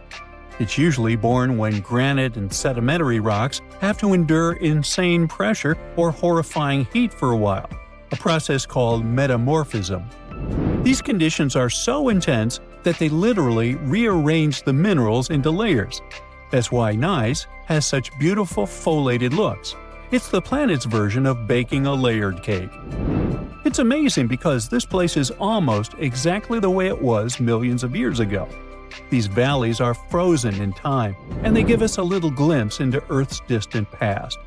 It's usually born when granite and sedimentary rocks have to endure insane pressure or horrifying heat for a while, a process called metamorphism. These conditions are so intense that they literally rearrange the minerals into layers. That's why gneiss has such beautiful foliated looks. It's the planet's version of baking a layered cake. It's amazing because this place is almost exactly the way it was millions of years ago. These valleys are frozen in time, and they give us a little glimpse into Earth's distant past.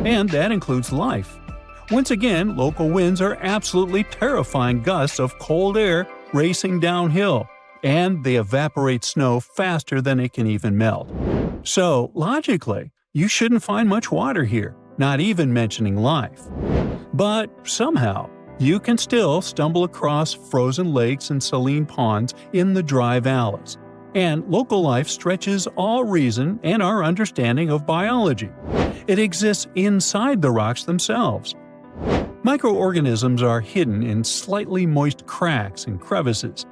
And that includes life. Once again, local winds are absolutely terrifying gusts of cold air racing downhill, and they evaporate snow faster than it can even melt. So, logically, you shouldn't find much water here, not even mentioning life. But somehow, you can still stumble across frozen lakes and saline ponds in the dry valleys. And local life stretches all reason and our understanding of biology. It exists inside the rocks themselves. Microorganisms are hidden in slightly moist cracks and crevices.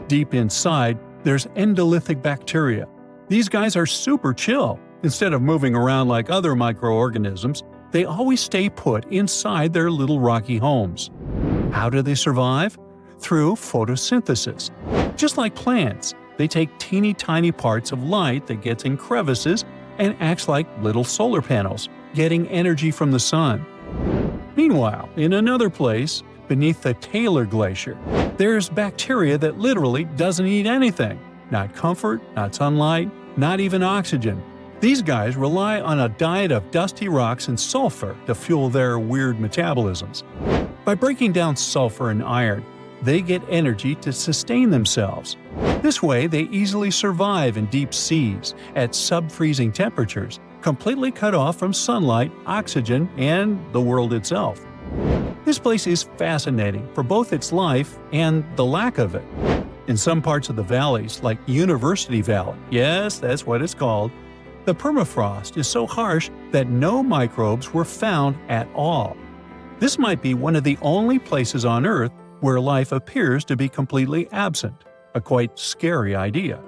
Deep inside, there's endolithic bacteria. These guys are super chill. Instead of moving around like other microorganisms, they always stay put inside their little rocky homes. How do they survive? Through photosynthesis. Just like plants, they take teeny tiny parts of light that gets in crevices and acts like little solar panels, getting energy from the sun. Meanwhile, in another place, beneath the Taylor Glacier, there's bacteria that literally doesn't eat anything. Not comfort, not sunlight, not even oxygen. These guys rely on a diet of dusty rocks and sulfur to fuel their weird metabolisms. By breaking down sulfur and iron, they get energy to sustain themselves. This way, they easily survive in deep seas at sub-freezing temperatures, completely cut off from sunlight, oxygen, and the world itself. This place is fascinating for both its life and the lack of it. In some parts of the valleys, like University Valley, yes, that's what it's called, the permafrost is so harsh that no microbes were found at all. This might be one of the only places on Earth where life appears to be completely absent, a quite scary idea.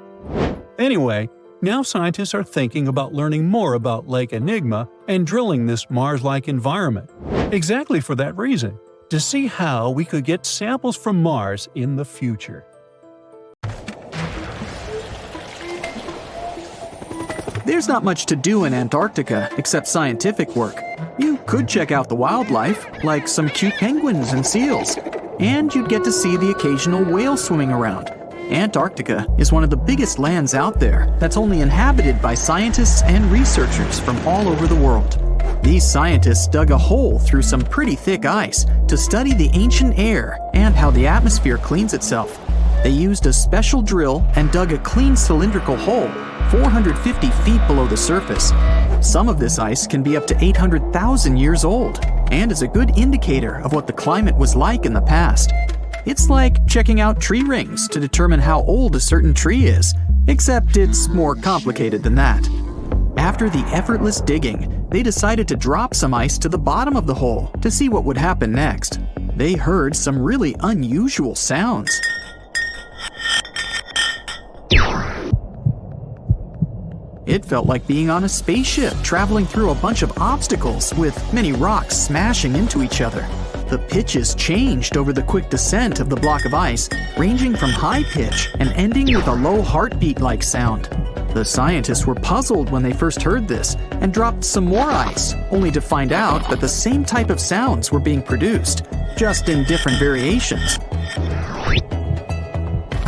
Anyway, now scientists are thinking about learning more about Lake Enigma and drilling this Mars-like environment, exactly for that reason, to see how we could get samples from Mars in the future. There's not much to do in Antarctica except scientific work. You could check out the wildlife, like some cute penguins and seals, and you'd get to see the occasional whale swimming around. Antarctica is one of the biggest lands out there that's only inhabited by scientists and researchers from all over the world. These scientists dug a hole through some pretty thick ice to study the ancient air and how the atmosphere cleans itself. They used a special drill and dug a clean cylindrical hole 450 feet below the surface. Some of this ice can be up to 800,000 years old and is a good indicator of what the climate was like in the past. It's like checking out tree rings to determine how old a certain tree is, except it's more complicated than that. After the effortless digging, they decided to drop some ice to the bottom of the hole to see what would happen next. They heard some really unusual sounds. It felt like being on a spaceship traveling through a bunch of obstacles with many rocks smashing into each other. The pitches changed over the quick descent of the block of ice, ranging from high pitch and ending with a low heartbeat-like sound. The scientists were puzzled when they first heard this and dropped some more ice, only to find out that the same type of sounds were being produced, just in different variations.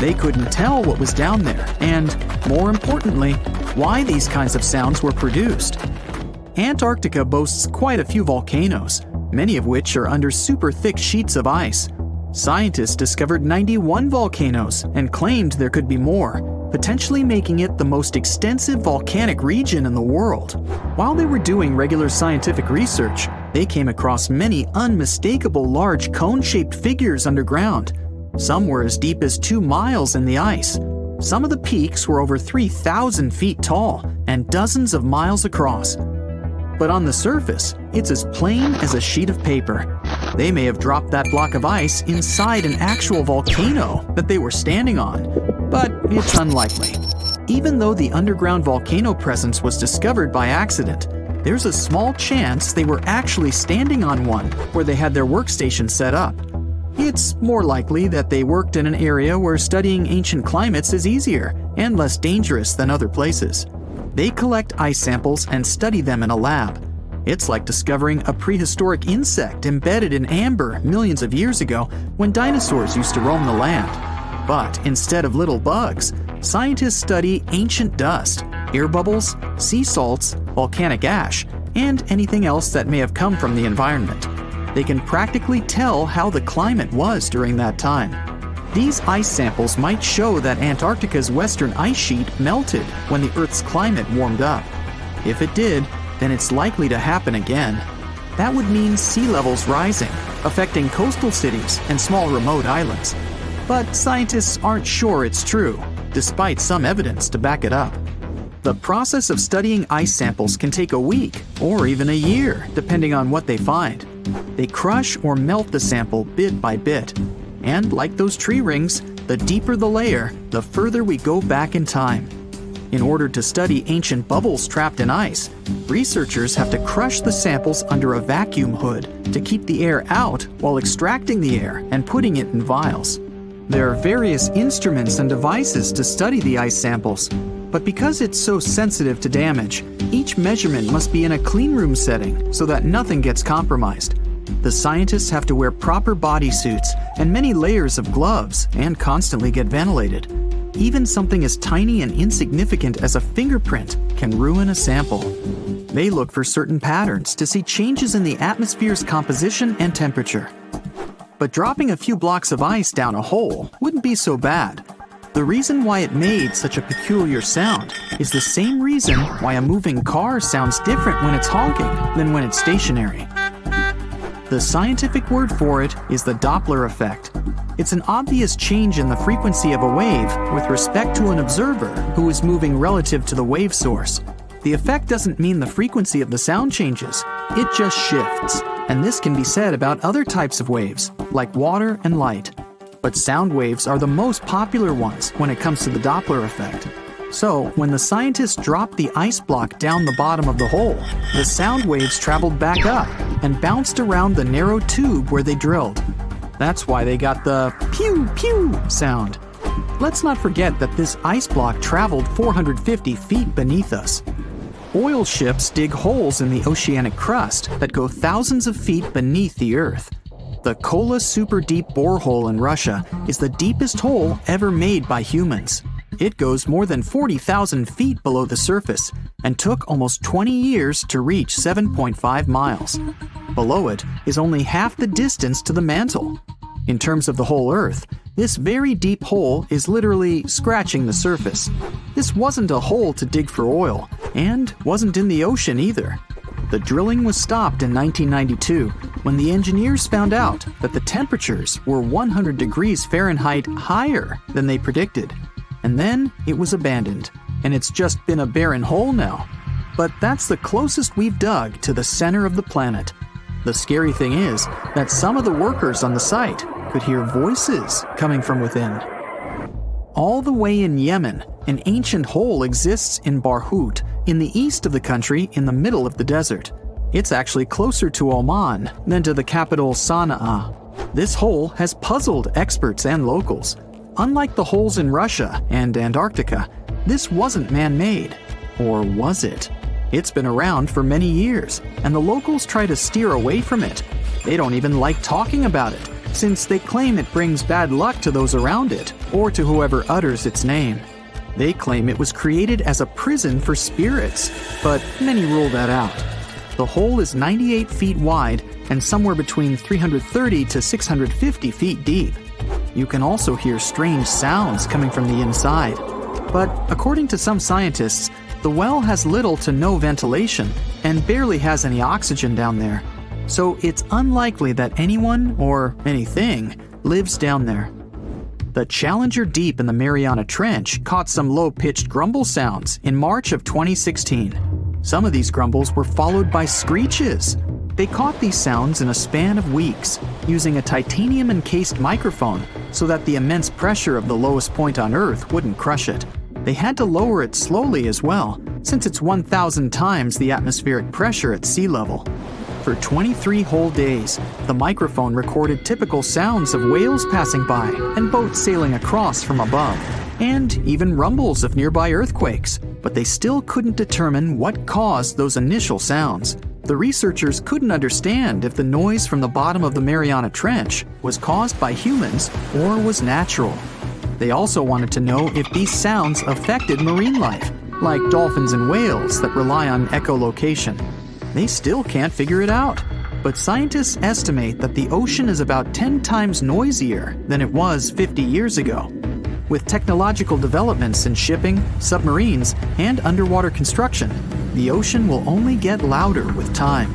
They couldn't tell what was down there, and, more importantly, why these kinds of sounds were produced. Antarctica boasts quite a few volcanoes, many of which are under super thick sheets of ice. Scientists discovered 91 volcanoes and claimed there could be more, potentially making it the most extensive volcanic region in the world. While they were doing regular scientific research, they came across many unmistakable large cone-shaped figures underground. Some were as deep as 2 miles in the ice. Some of the peaks were over 3,000 feet tall and dozens of miles across. But on the surface, it's as plain as a sheet of paper. They may have dropped that block of ice inside an actual volcano that they were standing on, but it's unlikely. Even though the underground volcano presence was discovered by accident, there's a small chance they were actually standing on one where they had their workstation set up. It's more likely that they worked in an area where studying ancient climates is easier and less dangerous than other places. They collect ice samples and study them in a lab. It's like discovering a prehistoric insect embedded in amber millions of years ago when dinosaurs used to roam the land. But instead of little bugs, scientists study ancient dust, air bubbles, sea salts, volcanic ash, and anything else that may have come from the environment. They can practically tell how the climate was during that time. These ice samples might show that Antarctica's western ice sheet melted when the Earth's climate warmed up. If it did, then it's likely to happen again. That would mean sea levels rising, affecting coastal cities and small remote islands. But scientists aren't sure it's true, despite some evidence to back it up. The process of studying ice samples can take a week or even a year, depending on what they find. They crush or melt the sample bit by bit. And like those tree rings, the deeper the layer, the further we go back in time. In order to study ancient bubbles trapped in ice, researchers have to crush the samples under a vacuum hood to keep the air out while extracting the air and putting it in vials. There are various instruments and devices to study the ice samples, but because it's so sensitive to damage, each measurement must be in a clean room setting so that nothing gets compromised. The scientists have to wear proper bodysuits and many layers of gloves and constantly get ventilated. Even something as tiny and insignificant as a fingerprint can ruin a sample. They look for certain patterns to see changes in the atmosphere's composition and temperature. But dropping a few blocks of ice down a hole wouldn't be so bad. The reason why it made such a peculiar sound is the same reason why a moving car sounds different when it's honking than when it's stationary. The scientific word for it is the Doppler effect. It's an obvious change in the frequency of a wave with respect to an observer who is moving relative to the wave source. The effect doesn't mean the frequency of the sound changes, it just shifts. And this can be said about other types of waves, like water and light. But sound waves are the most popular ones when it comes to the Doppler effect. So, when the scientists dropped the ice block down the bottom of the hole, the sound waves traveled back up and bounced around the narrow tube where they drilled. That's why they got the pew pew sound. Let's not forget that this ice block traveled 450 feet beneath us. Oil ships dig holes in the oceanic crust that go thousands of feet beneath the Earth. The Kola Super Deep Borehole in Russia is the deepest hole ever made by humans. It goes more than 40,000 feet below the surface and took almost 20 years to reach 7.5 miles. Below it is only half the distance to the mantle. In terms of the whole Earth, this very deep hole is literally scratching the surface. This wasn't a hole to dig for oil, and wasn't in the ocean either. The drilling was stopped in 1992 when the engineers found out that the temperatures were 100 degrees Fahrenheit higher than they predicted. And then it was abandoned, and it's just been a barren hole now. But that's the closest we've dug to the center of the planet. The scary thing is that some of the workers on the site could hear voices coming from within. All the way in Yemen, an ancient hole exists in Barhout, in the east of the country in the middle of the desert. It's actually closer to Oman than to the capital Sana'a. This hole has puzzled experts and locals. Unlike the holes in Russia and Antarctica, this wasn't man-made. Or was it? It's been around for many years, and the locals try to steer away from it. They don't even like talking about it, since they claim it brings bad luck to those around it, or to whoever utters its name. They claim it was created as a prison for spirits, but many rule that out. The hole is 98 feet wide and somewhere between 330 to 650 feet deep. You can also hear strange sounds coming from the inside. But according to some scientists, the well has little to no ventilation and barely has any oxygen down there. So it's unlikely that anyone, or anything, lives down there. The Challenger Deep in the Mariana Trench caught some low-pitched grumble sounds in March of 2016. Some of these grumbles were followed by screeches. They caught these sounds in a span of weeks, using a titanium-encased microphone so that the immense pressure of the lowest point on Earth wouldn't crush it. They had to lower it slowly as well, since it's 1,000 times the atmospheric pressure at sea level. For 23 whole days, the microphone recorded typical sounds of whales passing by and boats sailing across from above, and even rumbles of nearby earthquakes, but they still couldn't determine what caused those initial sounds. The researchers couldn't understand if the noise from the bottom of the Mariana Trench was caused by humans or was natural. They also wanted to know if these sounds affected marine life, like dolphins and whales that rely on echolocation. They still can't figure it out, but scientists estimate that the ocean is about 10 times noisier than it was 50 years ago. With technological developments in shipping, submarines, and underwater construction, the ocean will only get louder with time.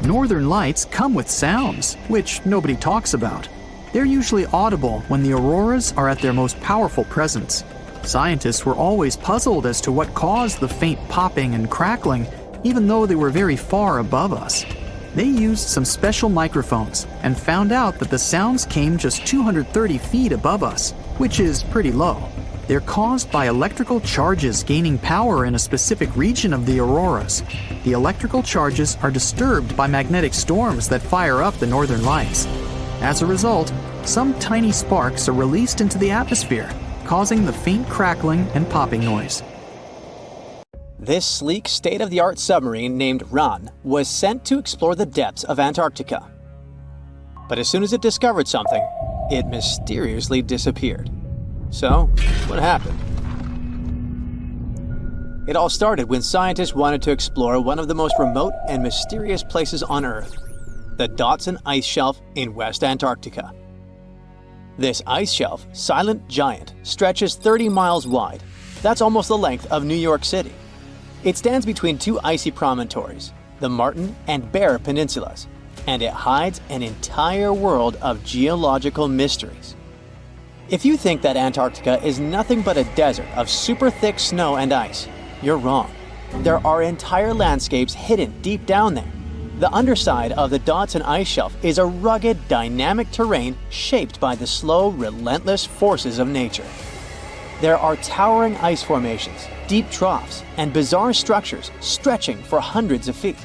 Northern lights come with sounds, which nobody talks about. They're usually audible when the auroras are at their most powerful presence. Scientists were always puzzled as to what caused the faint popping and crackling, even though they were very far above us. They used some special microphones and found out that the sounds came just 230 feet above us, which is pretty low. They're caused by electrical charges gaining power in a specific region of the auroras. The electrical charges are disturbed by magnetic storms that fire up the northern lights. As a result, some tiny sparks are released into the atmosphere, causing the faint crackling and popping noise. This sleek, state-of-the-art submarine named Ran was sent to explore the depths of Antarctica. But as soon as it discovered something, it mysteriously disappeared. So, what happened? It all started when scientists wanted to explore one of the most remote and mysterious places on Earth, the Dodson Ice Shelf in West Antarctica. This ice shelf, silent giant, stretches 30 miles wide. That's almost the length of New York City. It stands between two icy promontories, the Martin and Bear Peninsulas, and it hides an entire world of geological mysteries. If you think that Antarctica is nothing but a desert of super thick snow and ice, you're wrong. There are entire landscapes hidden deep down there. The underside of the Dodson Ice Shelf is a rugged, dynamic terrain shaped by the slow, relentless forces of nature. There are towering ice formations, deep troughs, and bizarre structures stretching for hundreds of feet.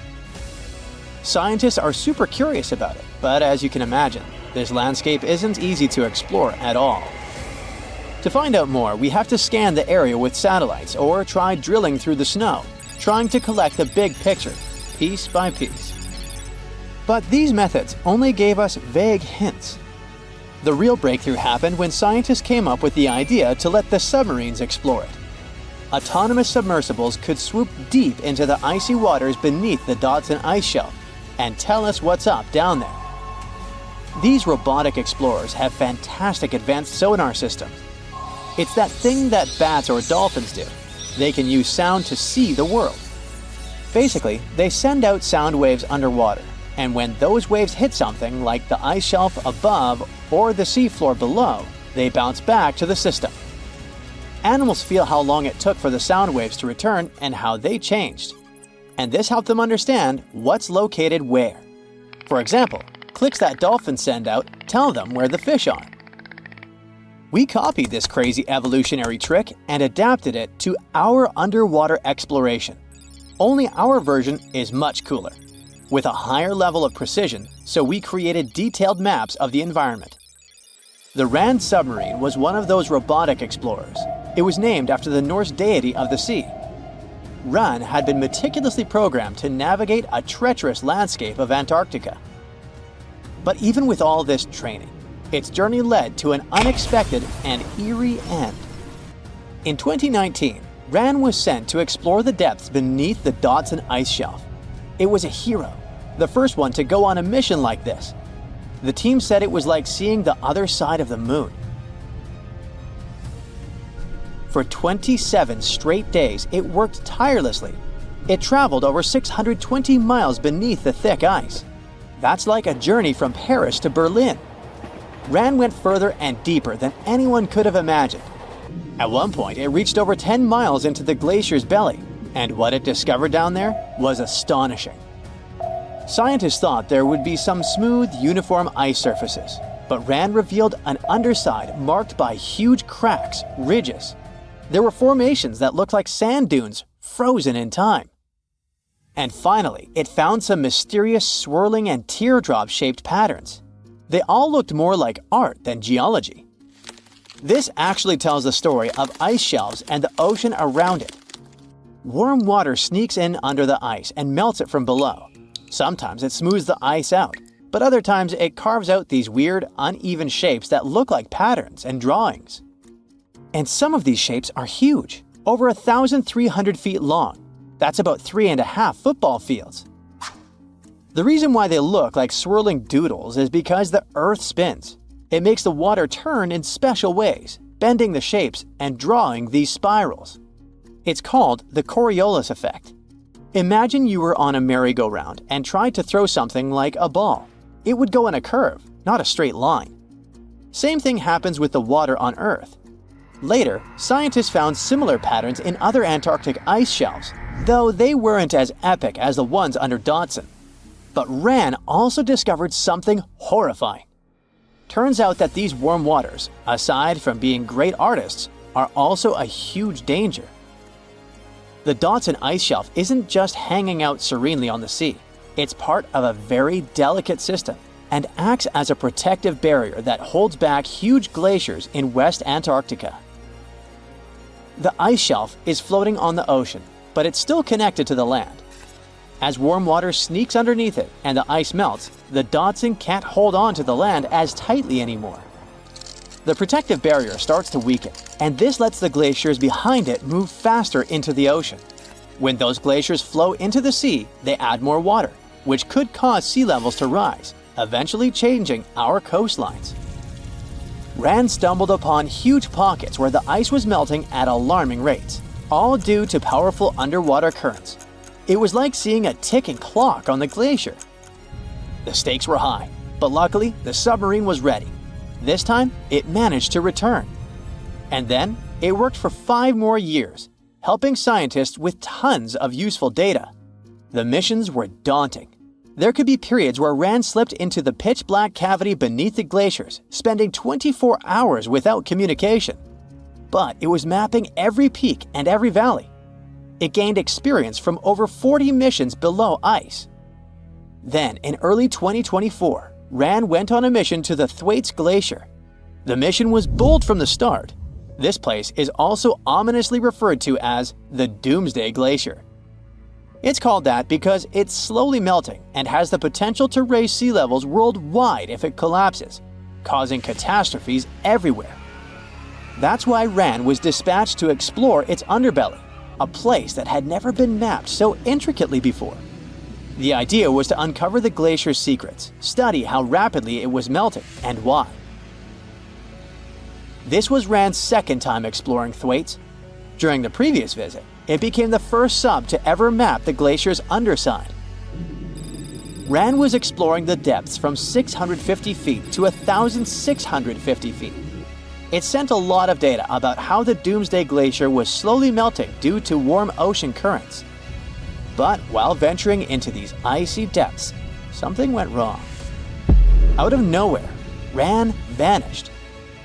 Scientists are super curious about it, but as you can imagine, this landscape isn't easy to explore at all. To find out more, we have to scan the area with satellites or try drilling through the snow, trying to collect the big picture, piece by piece. But these methods only gave us vague hints. The real breakthrough happened when scientists came up with the idea to let the submarines explore it. Autonomous submersibles could swoop deep into the icy waters beneath the Dodson Ice Shelf and tell us what's up down there. These robotic explorers have fantastic advanced sonar systems. It's that thing that bats or dolphins do. They can use sound to see the world. Basically, they send out sound waves underwater, and when those waves hit something like the ice shelf above or the seafloor below, they bounce back to the system. Animals feel how long it took for the sound waves to return and how they changed. And this helped them understand what's located where. For example, clicks that dolphins send out tell them where the fish are. We copied this crazy evolutionary trick and adapted it to our underwater exploration. Only our version is much cooler, with a higher level of precision, so we created detailed maps of the environment. The Rand submarine was one of those robotic explorers. It was named after the Norse deity of the sea. Ran had been meticulously programmed to navigate a treacherous landscape of Antarctica. But even with all this training, its journey led to an unexpected and eerie end. In 2019, Ran was sent to explore the depths beneath the Dodson Ice Shelf. It was a hero, the first one to go on a mission like this. The team said it was like seeing the other side of the moon. For 27 straight days, it worked tirelessly. It traveled over 620 miles beneath the thick ice. That's like a journey from Paris to Berlin. Ran went further and deeper than anyone could have imagined. At one point, it reached over 10 miles into the glacier's belly, and what it discovered down there was astonishing. Scientists thought there would be some smooth, uniform ice surfaces, but Ran revealed an underside marked by huge cracks, ridges. There were formations that looked like sand dunes, frozen in time. And finally, it found some mysterious swirling and teardrop-shaped patterns. They all looked more like art than geology. This actually tells the story of ice shelves and the ocean around it. Warm water sneaks in under the ice and melts it from below. Sometimes it smooths the ice out, but other times it carves out these weird, uneven shapes that look like patterns and drawings. And some of these shapes are huge, over 1,300 feet long. That's about 3.5 football fields. The reason why they look like swirling doodles is because the Earth spins. It makes the water turn in special ways, bending the shapes and drawing these spirals. It's called the Coriolis effect. Imagine you were on a merry-go-round and tried to throw something like a ball. It would go in a curve, not a straight line. Same thing happens with the water on Earth. Later, scientists found similar patterns in other Antarctic ice shelves, though they weren't as epic as the ones under Dodson. But Ran also discovered something horrifying. Turns out that these warm waters, aside from being great artists, are also a huge danger. The Dodson ice shelf isn't just hanging out serenely on the sea. It's part of a very delicate system and acts as a protective barrier that holds back huge glaciers in West Antarctica. The ice shelf is floating on the ocean, but it's still connected to the land. As warm water sneaks underneath it and the ice melts, the Dodson can't hold on to the land as tightly anymore. The protective barrier starts to weaken, and this lets the glaciers behind it move faster into the ocean. When those glaciers flow into the sea, they add more water, which could cause sea levels to rise, eventually changing our coastlines. Rand stumbled upon huge pockets where the ice was melting at alarming rates, all due to powerful underwater currents. It was like seeing a ticking clock on the glacier. The stakes were high, but luckily the submarine was ready. This time, it managed to return. And then, it worked for 5 more years, helping scientists with tons of useful data. The missions were daunting. There could be periods where Rand slipped into the pitch-black cavity beneath the glaciers, spending 24 hours without communication. But it was mapping every peak and every valley. It gained experience from over 40 missions below ice. Then, in early 2024, Rand went on a mission to the Thwaites Glacier. The mission was bold from the start. This place is also ominously referred to as the Doomsday Glacier. It's called that because it's slowly melting and has the potential to raise sea levels worldwide if it collapses, causing catastrophes everywhere. That's why Rand was dispatched to explore its underbelly, a place that had never been mapped so intricately before. The idea was to uncover the glacier's secrets, study how rapidly it was melting, and why. This was Rand's second time exploring Thwaites. During the previous visit, it became the first sub to ever map the glacier's underside. Rand was exploring the depths from 650 feet to 1,650 feet. It sent a lot of data about how the Doomsday Glacier was slowly melting due to warm ocean currents. But while venturing into these icy depths, something went wrong. Out of nowhere, Rand vanished.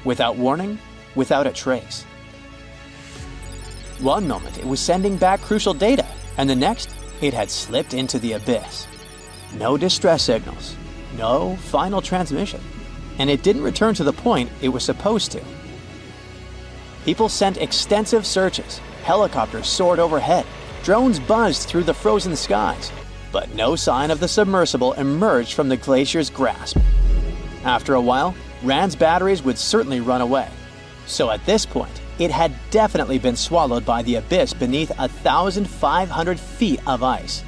Without warning, without a trace. One moment it was sending back crucial data, and the next, it had slipped into the abyss. No distress signals, no final transmission, and it didn't return to the point it was supposed to. People sent extensive searches, helicopters soared overhead, drones buzzed through the frozen skies, but no sign of the submersible emerged from the glacier's grasp. After a while, Rand's batteries would certainly run away. So at this point, it had definitely been swallowed by the abyss beneath 1,500 feet of ice.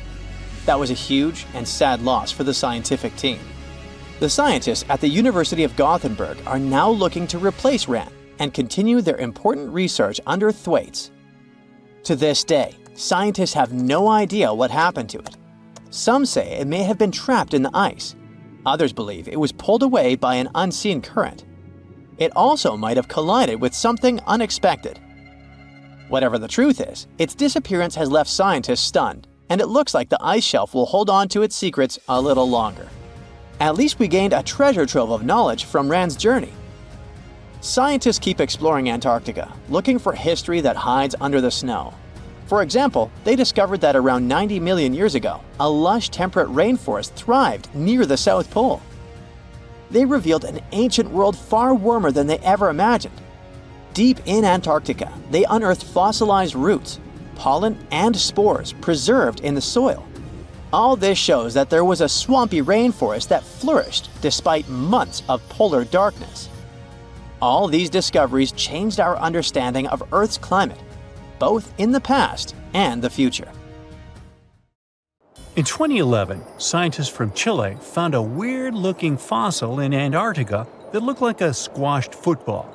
That was a huge and sad loss for the scientific team. The scientists at the University of Gothenburg are now looking to replace Rand and continue their important research under Thwaites. To this day, scientists have no idea what happened to it. Some say it may have been trapped in the ice. Others believe it was pulled away by an unseen current. It also might have collided with something unexpected. Whatever the truth is, its disappearance has left scientists stunned, and it looks like the ice shelf will hold on to its secrets a little longer. At least we gained a treasure trove of knowledge from Rand's journey. Scientists keep exploring Antarctica, looking for history that hides under the snow. For example, they discovered that around 90 million years ago, a lush temperate rainforest thrived near the South Pole. They revealed an ancient world far warmer than they ever imagined. Deep in Antarctica, they unearthed fossilized roots, pollen, and spores preserved in the soil. All this shows that there was a swampy rainforest that flourished despite months of polar darkness. All these discoveries changed our understanding of Earth's climate, both in the past and the future. In 2011, scientists from Chile found a weird-looking fossil in Antarctica that looked like a squashed football.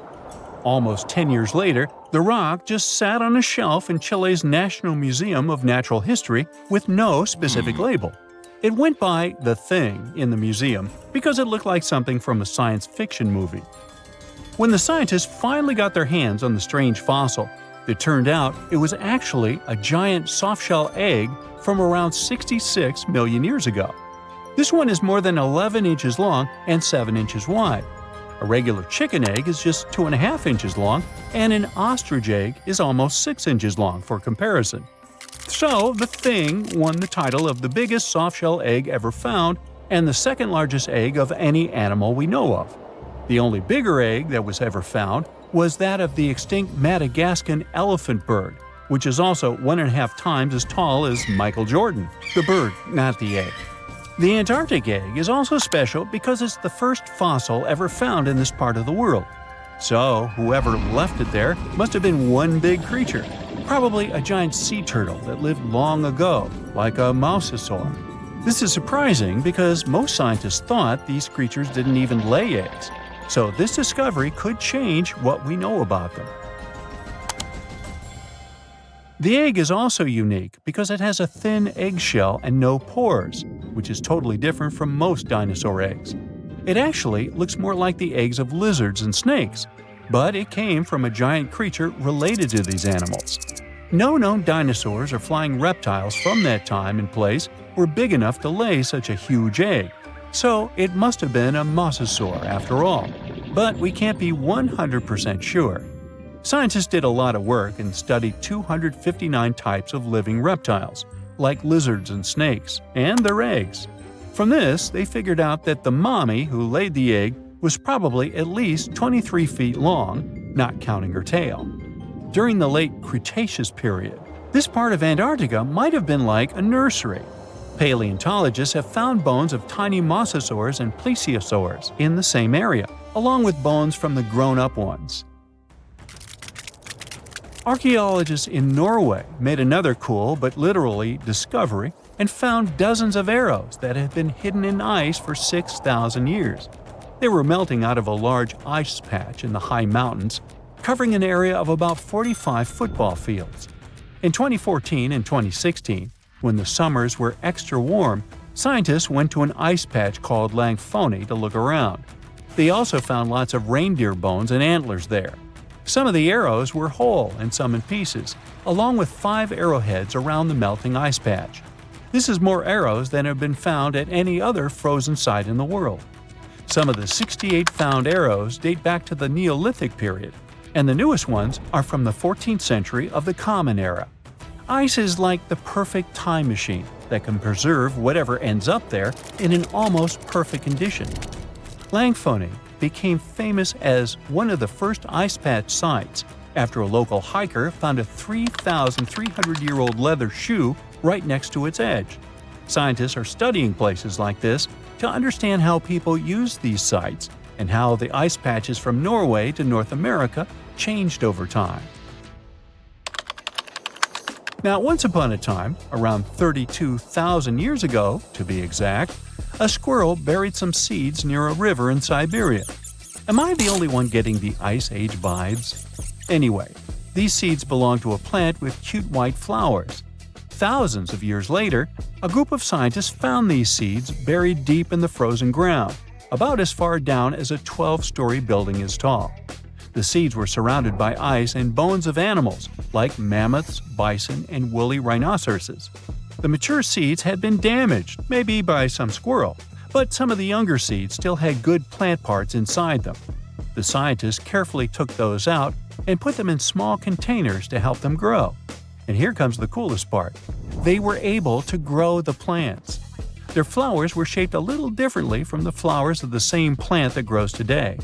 Almost 10 years later, the rock just sat on a shelf in Chile's National Museum of Natural History with no specific label. It went by The Thing in the museum because it looked like something from a science fiction movie. When the scientists finally got their hands on the strange fossil, it turned out it was actually a giant softshell egg from around 66 million years ago. This one is more than 11 inches long and 7 inches wide. A regular chicken egg is just 2.5 inches long, and an ostrich egg is almost 6 inches long for comparison. So, the Thing won the title of the biggest softshell egg ever found and the second largest egg of any animal we know of. The only bigger egg that was ever found was that of the extinct Madagascan elephant bird, which is also 1.5 times as tall as Michael Jordan. The bird, not the egg. The Antarctic egg is also special because it's the first fossil ever found in this part of the world. So, whoever left it there must have been one big creature, probably a giant sea turtle that lived long ago, like a mosasaur. This is surprising because most scientists thought these creatures didn't even lay eggs. So this discovery could change what we know about them. The egg is also unique because it has a thin eggshell and no pores, which is totally different from most dinosaur eggs. It actually looks more like the eggs of lizards and snakes, but it came from a giant creature related to these animals. No known dinosaurs or flying reptiles from that time and place were big enough to lay such a huge egg. So it must have been a mosasaur after all, but we can't be 100% sure. Scientists did a lot of work and studied 259 types of living reptiles, like lizards and snakes, and their eggs. From this, they figured out that the mommy who laid the egg was probably at least 23 feet long, not counting her tail. During the late Cretaceous period, this part of Antarctica might have been like a nursery. Paleontologists have found bones of tiny mosasaurs and plesiosaurs in the same area, along with bones from the grown-up ones. Archaeologists in Norway made another cool but literally discovery and found dozens of arrows that had been hidden in ice for 6,000 years. They were melting out of a large ice patch in the high mountains, covering an area of about 45 football fields. In 2014 and 2016, when the summers were extra warm, scientists went to an ice patch called Langfoni to look around. They also found lots of reindeer bones and antlers there. Some of the arrows were whole and some in pieces, along with 5 arrowheads around the melting ice patch. This is more arrows than have been found at any other frozen site in the world. Some of the 68 found arrows date back to the Neolithic period, and the newest ones are from the 14th century of the Common Era. Ice is like the perfect time machine that can preserve whatever ends up there in an almost perfect condition. Langfoni became famous as one of the first ice patch sites after a local hiker found a 3,300-year-old leather shoe right next to its edge. Scientists are studying places like this to understand how people use these sites and how the ice patches from Norway to North America changed over time. Now, once upon a time, around 32,000 years ago, to be exact, a squirrel buried some seeds near a river in Siberia. Am I the only one getting the Ice Age vibes? Anyway, these seeds belong to a plant with cute white flowers. Thousands of years later, a group of scientists found these seeds buried deep in the frozen ground, about as far down as a 12-story building is tall. The seeds were surrounded by ice and bones of animals, like mammoths, bison, and woolly rhinoceroses. The mature seeds had been damaged, maybe by some squirrel, but some of the younger seeds still had good plant parts inside them. The scientists carefully took those out and put them in small containers to help them grow. And here comes the coolest part. They were able to grow the plants. Their flowers were shaped a little differently from the flowers of the same plant that grows today.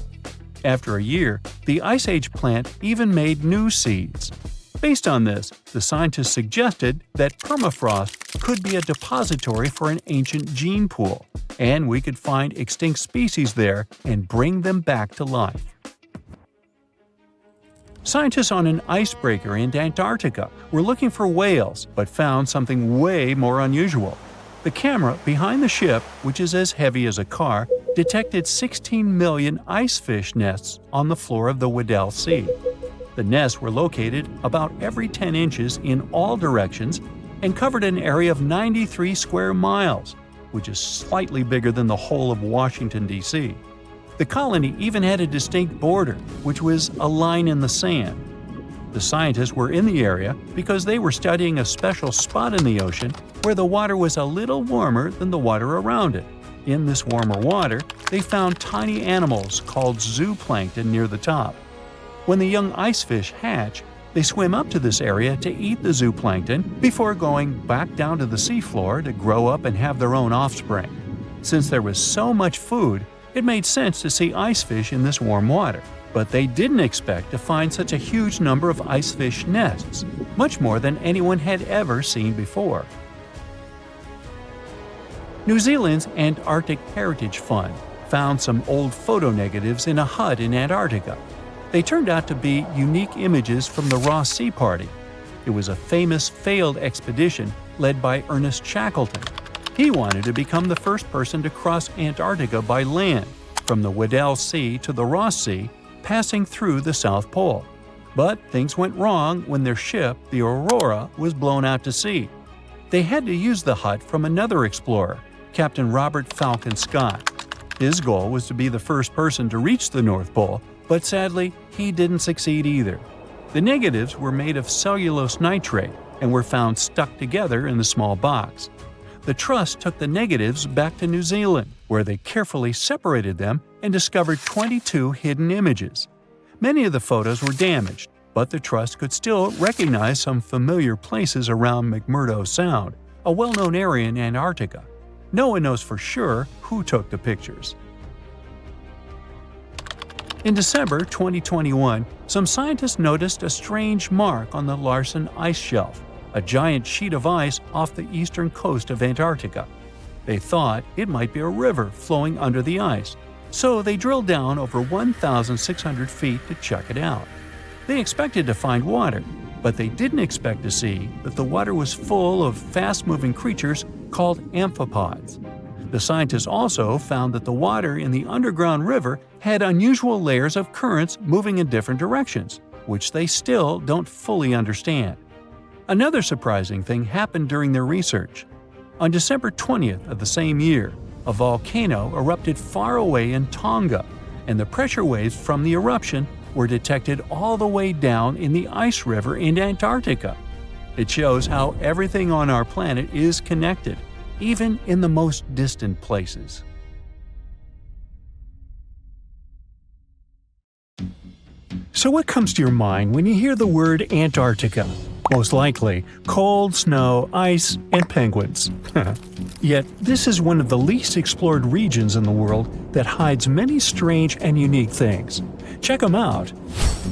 After a year, the Ice Age plant even made new seeds. Based on this, the scientists suggested that permafrost could be a depository for an ancient gene pool, and we could find extinct species there and bring them back to life. Scientists on an icebreaker in Antarctica were looking for whales, but found something way more unusual. The camera behind the ship, which is as heavy as a car, detected 16 million icefish nests on the floor of the Weddell Sea. The nests were located about every 10 inches in all directions and covered an area of 93 square miles, which is slightly bigger than the whole of Washington, D.C. The colony even had a distinct border, which was a line in the sand. The scientists were in the area because they were studying a special spot in the ocean where the water was a little warmer than the water around it. In this warmer water, they found tiny animals called zooplankton near the top. When the young icefish hatch, they swim up to this area to eat the zooplankton before going back down to the seafloor to grow up and have their own offspring. Since there was so much food, it made sense to see icefish in this warm water. But they didn't expect to find such a huge number of icefish nests, much more than anyone had ever seen before. New Zealand's Antarctic Heritage Fund found some old photo negatives in a hut in Antarctica. They turned out to be unique images from the Ross Sea Party. It was a famous failed expedition led by Ernest Shackleton. He wanted to become the first person to cross Antarctica by land, from the Weddell Sea to the Ross Sea, passing through the South Pole. But things went wrong when their ship, the Aurora, was blown out to sea. They had to use the hut from another explorer, Captain Robert Falcon Scott. His goal was to be the first person to reach the North Pole, but sadly, he didn't succeed either. The negatives were made of cellulose nitrate and were found stuck together in the small box. The Trust took the negatives back to New Zealand, where they carefully separated them and discovered 22 hidden images. Many of the photos were damaged, but the Trust could still recognize some familiar places around McMurdo Sound, a well-known area in Antarctica. No one knows for sure who took the pictures. In December 2021, some scientists noticed a strange mark on the Larsen ice shelf, a giant sheet of ice off the eastern coast of Antarctica. They thought it might be a river flowing under the ice, so they drilled down over 1,600 feet to check it out. They expected to find water, but they didn't expect to see that the water was full of fast-moving creatures called amphipods. The scientists also found that the water in the underground river had unusual layers of currents moving in different directions, which they still don't fully understand. Another surprising thing happened during their research. On December 20th of the same year, a volcano erupted far away in Tonga, and the pressure waves from the eruption were detected all the way down in the ice river in Antarctica. It shows how everything on our planet is connected, even in the most distant places. So what comes to your mind when you hear the word Antarctica? Most likely, cold, snow, ice, and penguins. Yet, this is one of the least explored regions in the world that hides many strange and unique things. Check them out.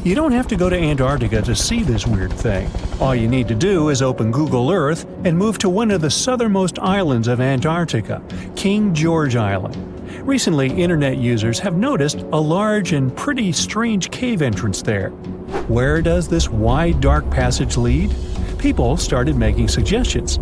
You don't have to go to Antarctica to see this weird thing. All you need to do is open Google Earth and move to one of the southernmost islands of Antarctica, King George Island. Recently, internet users have noticed a large and pretty strange cave entrance there. Where does this wide, dark passage lead? People started making suggestions.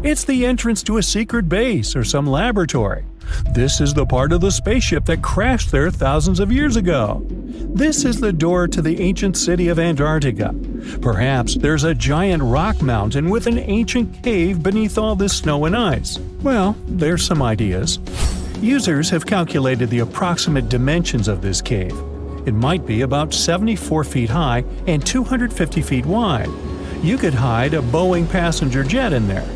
It's the entrance to a secret base or some laboratory. This is the part of the spaceship that crashed there thousands of years ago. This is the door to the ancient city of Antarctica. Perhaps there's a giant rock mountain with an ancient cave beneath all this snow and ice. Well, there's some ideas. Users have calculated the approximate dimensions of this cave. It might be about 74 feet high and 250 feet wide. You could hide a Boeing passenger jet in there.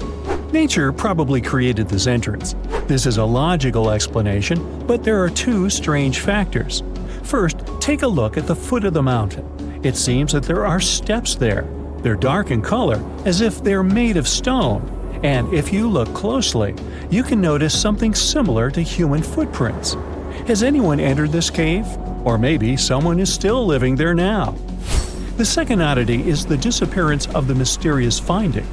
Nature probably created this entrance. This is a logical explanation, but there are two strange factors. First, Take a look at the foot of the mountain. It seems that there are steps there. They're dark in color, as if they're made of stone. And if you look closely, you can notice something similar to human footprints. Has anyone entered this cave? Or maybe someone is still living there now. The second oddity is the disappearance of the mysterious finding.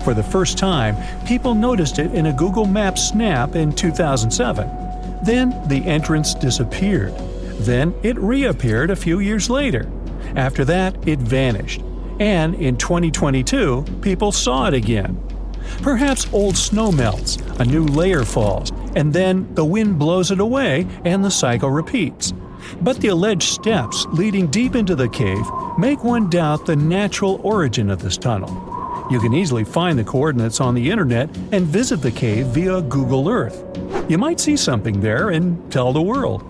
For the first time, people noticed it in a Google Maps snap in 2007. Then the entrance disappeared. Then it reappeared a few years later. After that, it vanished. And in 2022, people saw it again. Perhaps old snow melts, a new layer falls, and then the wind blows it away and the cycle repeats. But the alleged steps leading deep into the cave make one doubt the natural origin of this tunnel. You can easily find the coordinates on the internet and visit the cave via Google Earth. You might see something there and tell the world.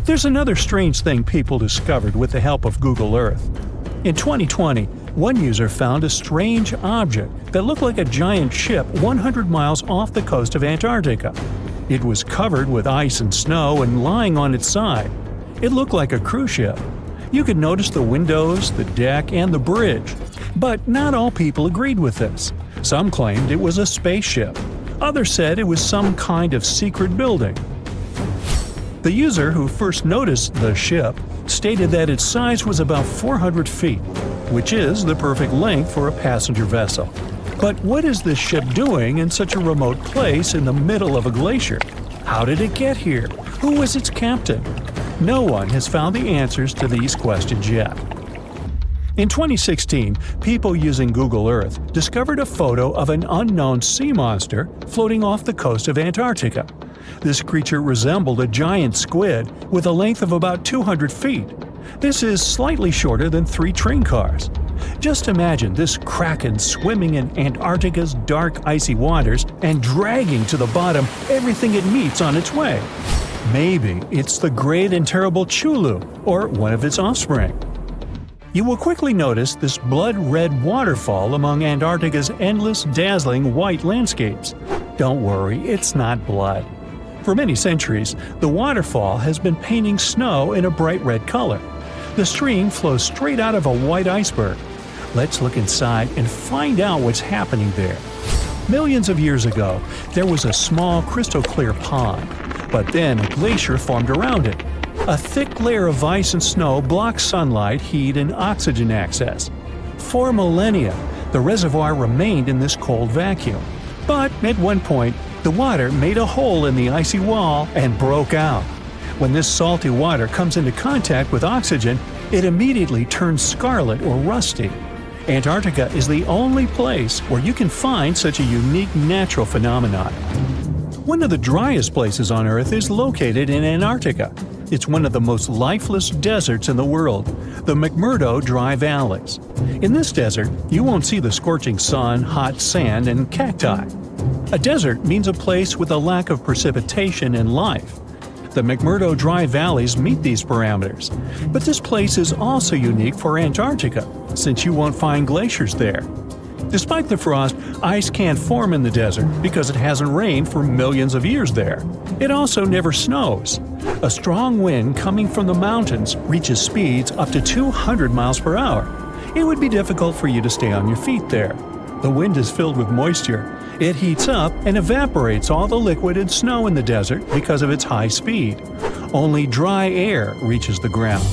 There's another strange thing people discovered with the help of Google Earth. In 2020, one user found a strange object that looked like a giant ship 100 miles off the coast of Antarctica. It was covered with ice and snow and lying on its side. It looked like a cruise ship. You could notice the windows, the deck, and the bridge. But not all people agreed with this. Some claimed it was a spaceship. Others said it was some kind of secret building. The user who first noticed the ship stated that its size was about 400 feet, which is the perfect length for a passenger vessel. But what is this ship doing in such a remote place in the middle of a glacier? How did it get here? Who was its captain? No one has found the answers to these questions yet. In 2016, people using Google Earth discovered a photo of an unknown sea monster floating off the coast of Antarctica. This creature resembled a giant squid with a length of about 200 feet. This is slightly shorter than 3 train cars. Just imagine this kraken swimming in Antarctica's dark, icy waters and dragging to the bottom everything it meets on its way. Maybe it's the great and terrible Chulu, or one of its offspring. You will quickly notice this blood-red waterfall among Antarctica's endless, dazzling white landscapes. Don't worry, it's not blood. For many centuries, the waterfall has been painting snow in a bright red color. The stream flows straight out of a white iceberg. Let's look inside and find out what's happening there. Millions of years ago, there was a small crystal-clear pond, but then a glacier formed around it. A thick layer of ice and snow blocked sunlight, heat, and oxygen access. For millennia, the reservoir remained in this cold vacuum. But at one point, the water made a hole in the icy wall and broke out. When this salty water comes into contact with oxygen, it immediately turns scarlet or rusty. Antarctica is the only place where you can find such a unique natural phenomenon. One of the driest places on Earth is located in Antarctica. It's one of the most lifeless deserts in the world, the McMurdo Dry Valleys. In this desert, you won't see the scorching sun, hot sand, and cacti. A desert means a place with a lack of precipitation and life. The McMurdo Dry Valleys meet these parameters. But this place is also unique for Antarctica, since you won't find glaciers there. Despite the frost, ice can't form in the desert because it hasn't rained for millions of years there. It also never snows. A strong wind coming from the mountains reaches speeds up to 200 miles per hour. It would be difficult for you to stay on your feet there. The wind is filled with moisture. It heats up and evaporates all the liquid and snow in the desert because of its high speed. Only dry air reaches the ground.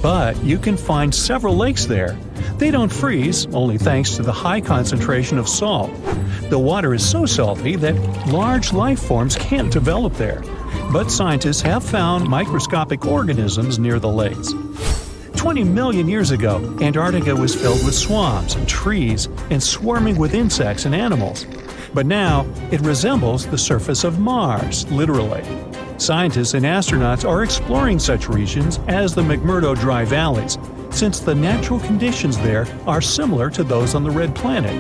But you can find several lakes there. They don't freeze, only thanks to the high concentration of salt. The water is so salty that large life forms can't develop there. But scientists have found microscopic organisms near the lakes. 20 million years ago, Antarctica was filled with swamps and trees and swarming with insects and animals. But now, it resembles the surface of Mars, literally. Scientists and astronauts are exploring such regions as the McMurdo Dry Valleys, since the natural conditions there are similar to those on the Red Planet.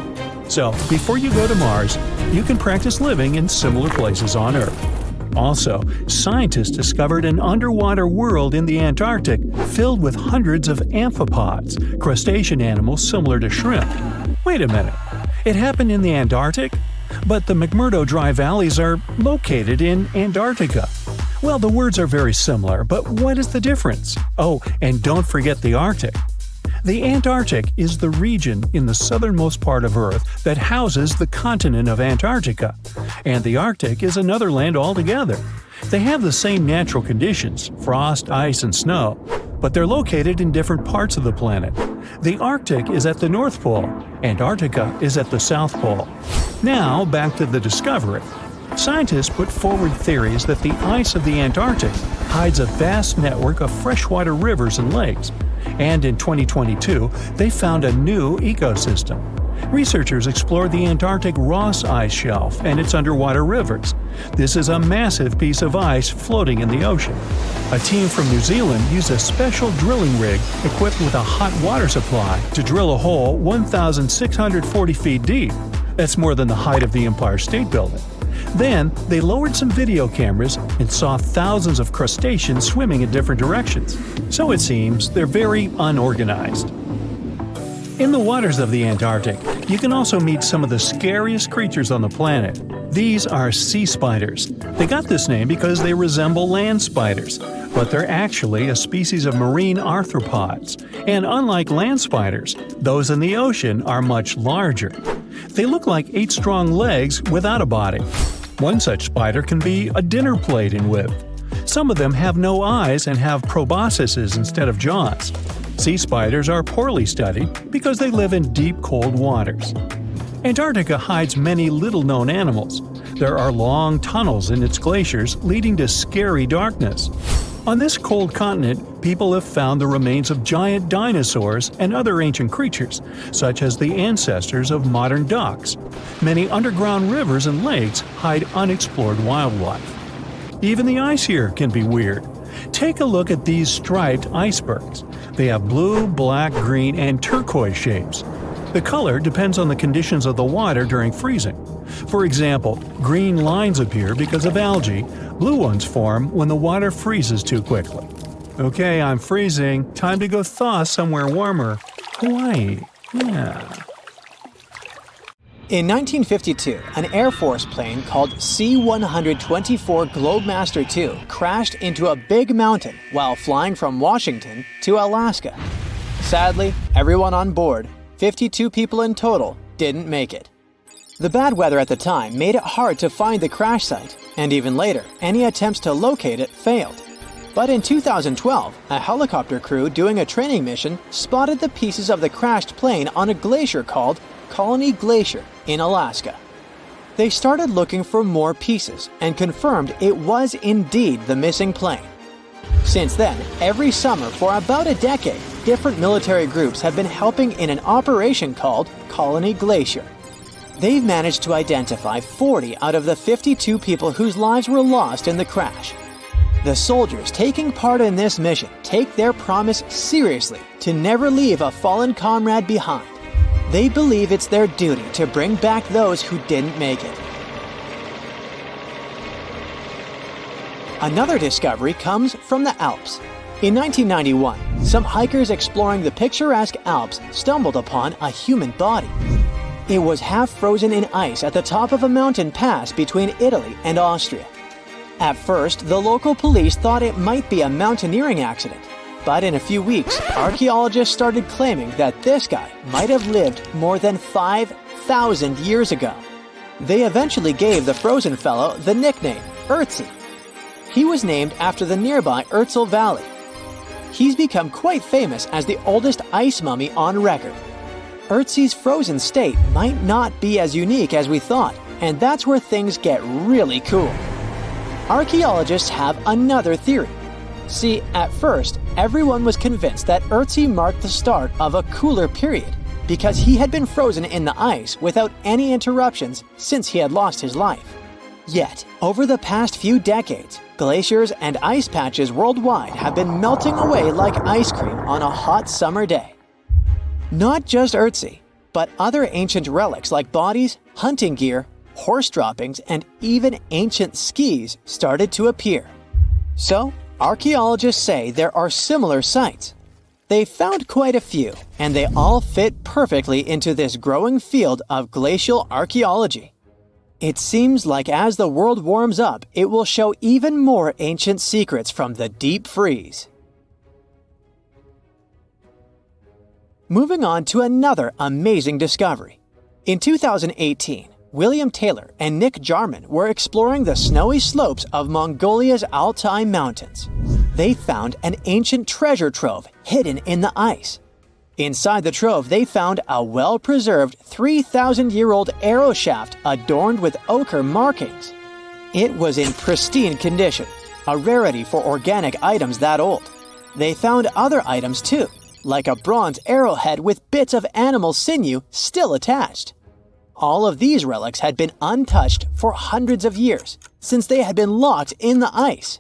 So, before you go to Mars, you can practice living in similar places on Earth. Also, scientists discovered an underwater world in the Antarctic filled with hundreds of amphipods, crustacean animals similar to shrimp. Wait a minute, it happened in the Antarctic? But the McMurdo Dry Valleys are located in Antarctica. Well, the words are very similar, but what is the difference? Oh, and don't forget the Arctic. The Antarctic is the region in the southernmost part of Earth that houses the continent of Antarctica, and the Arctic is another land altogether. They have the same natural conditions, frost, ice, and snow, but they're located in different parts of the planet. The Arctic is at the North Pole, Antarctica is at the South Pole. Now, back to the discovery. Scientists put forward theories that the ice of the Antarctic hides a vast network of freshwater rivers and lakes, and in 2022, they found a new ecosystem. Researchers explored the Antarctic Ross Ice Shelf and its underwater rivers. This is a massive piece of ice floating in the ocean. A team from New Zealand used a special drilling rig equipped with a hot water supply to drill a hole 1,640 feet deep. That's more than the height of the Empire State Building. Then, they lowered some video cameras and saw thousands of crustaceans swimming in different directions. So it seems they're very unorganized. In the waters of the Antarctic, you can also meet some of the scariest creatures on the planet. These are sea spiders. They got this name because they resemble land spiders, but they're actually a species of marine arthropods. And unlike land spiders, those in the ocean are much larger. They look like 8 strong legs without a body. One such spider can be a dinner plate in width. Some of them have no eyes and have proboscises instead of jaws. Sea spiders are poorly studied because they live in deep, cold waters. Antarctica hides many little-known animals. There are long tunnels in its glaciers leading to scary darkness. On this cold continent, people have found the remains of giant dinosaurs and other ancient creatures, such as the ancestors of modern ducks. Many underground rivers and lakes hide unexplored wildlife. Even the ice here can be weird. Take a look at these striped icebergs. They have blue, black, green, and turquoise shapes. The color depends on the conditions of the water during freezing. For example, green lines appear because of algae, blue ones form when the water freezes too quickly. Okay, I'm freezing. Time to go thaw somewhere warmer. Hawaii. Yeah. In 1952, an Air Force plane called C-124 Globemaster II crashed into a big mountain while flying from Washington to Alaska. Sadly, everyone on board, 52 people in total, didn't make it. The bad weather at the time made it hard to find the crash site, and even later, any attempts to locate it failed. But in 2012, a helicopter crew doing a training mission spotted the pieces of the crashed plane on a glacier called Colony Glacier in Alaska. They started looking for more pieces and confirmed it was indeed the missing plane. Since then, every summer for about a decade, different military groups have been helping in an operation called Colony Glacier. They've managed to identify 40 out of the 52 people whose lives were lost in the crash. The soldiers taking part in this mission take their promise seriously to never leave a fallen comrade behind. They believe it's their duty to bring back those who didn't make it. Another discovery comes from the Alps. In 1991, some hikers exploring the picturesque Alps stumbled upon a human body. It was half frozen in ice at the top of a mountain pass between Italy and Austria. At first, the local police thought it might be a mountaineering accident. But in a few weeks, archaeologists started claiming that this guy might have lived more than 5,000 years ago. They eventually gave the frozen fellow the nickname Ötzi. He was named after the nearby Ötztal Valley. He's become quite famous as the oldest ice mummy on record. Ötzi's frozen state might not be as unique as we thought, and that's where things get really cool. Archaeologists have another theory. See, at first, everyone was convinced that Ötzi marked the start of a cooler period because he had been frozen in the ice without any interruptions since he had lost his life. Yet, over the past few decades, glaciers and ice patches worldwide have been melting away like ice cream on a hot summer day. Not just Ötzi, but other ancient relics like bodies, hunting gear, horse droppings, and even ancient skis started to appear. So, archaeologists say there are similar sites. They found quite a few, and they all fit perfectly into this growing field of glacial archaeology. It seems like as the world warms up, it will show even more ancient secrets from the deep freeze. Moving on to another amazing discovery. In 2018, William Taylor and Nick Jarman were exploring the snowy slopes of Mongolia's Altai Mountains. They found an ancient treasure trove hidden in the ice. Inside the trove, they found a well-preserved 3,000-year-old arrow shaft adorned with ochre markings. It was in pristine condition, a rarity for organic items that old. They found other items too, like a bronze arrowhead with bits of animal sinew still attached. All of these relics had been untouched for hundreds of years, since they had been locked in the ice.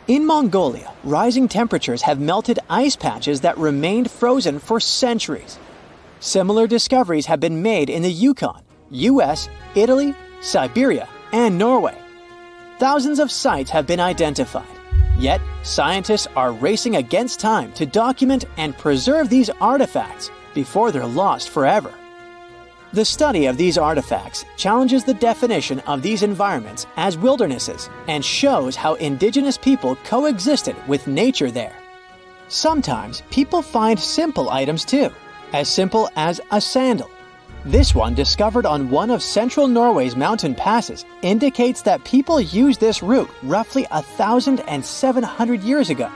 In Mongolia, rising temperatures have melted ice patches that remained frozen for centuries. Similar discoveries have been made in the Yukon, US, Italy, Siberia, and Norway. Thousands of sites have been identified. Yet, scientists are racing against time to document and preserve these artifacts before they're lost forever. The study of these artifacts challenges the definition of these environments as wildernesses and shows how indigenous people coexisted with nature there. Sometimes people find simple items too, as simple as a sandal. This one, discovered on one of central Norway's mountain passes, indicates that people used this route roughly 1,700 years ago.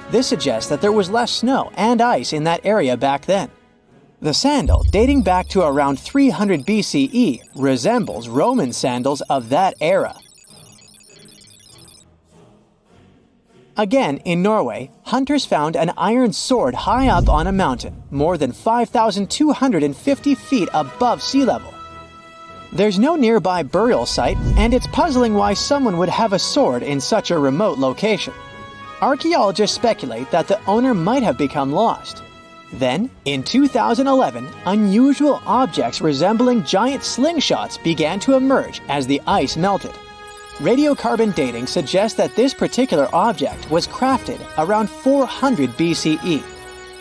This suggests that there was less snow and ice in that area back then. The sandal, dating back to around 300 BCE, resembles Roman sandals of that era. Again, in Norway, hunters found an iron sword high up on a mountain, more than 5,250 feet above sea level. There's no nearby burial site, and it's puzzling why someone would have a sword in such a remote location. Archaeologists speculate that the owner might have become lost. Then, in 2011, unusual objects resembling giant slingshots began to emerge as the ice melted. Radiocarbon dating suggests that this particular object was crafted around 400 BCE.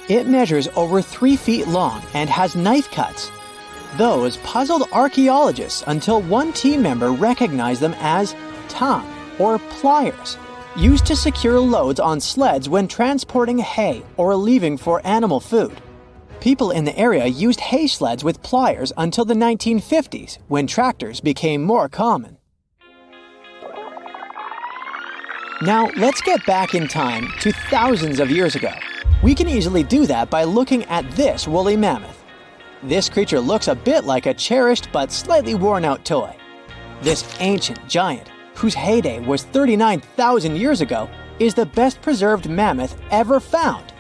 It measures over 3 feet long and has knife cuts. Those puzzled archaeologists until one team member recognized them as tang, or pliers, used to secure loads on sleds when transporting hay or leaving for animal food. People in the area used hay sleds with pliers until the 1950s, when tractors became more common. Now, let's get back in time to thousands of years ago. We can easily do that by looking at this woolly mammoth. This creature looks a bit like a cherished but slightly worn-out toy. This ancient giant, whose heyday was 39,000 years ago, is the best preserved mammoth ever found.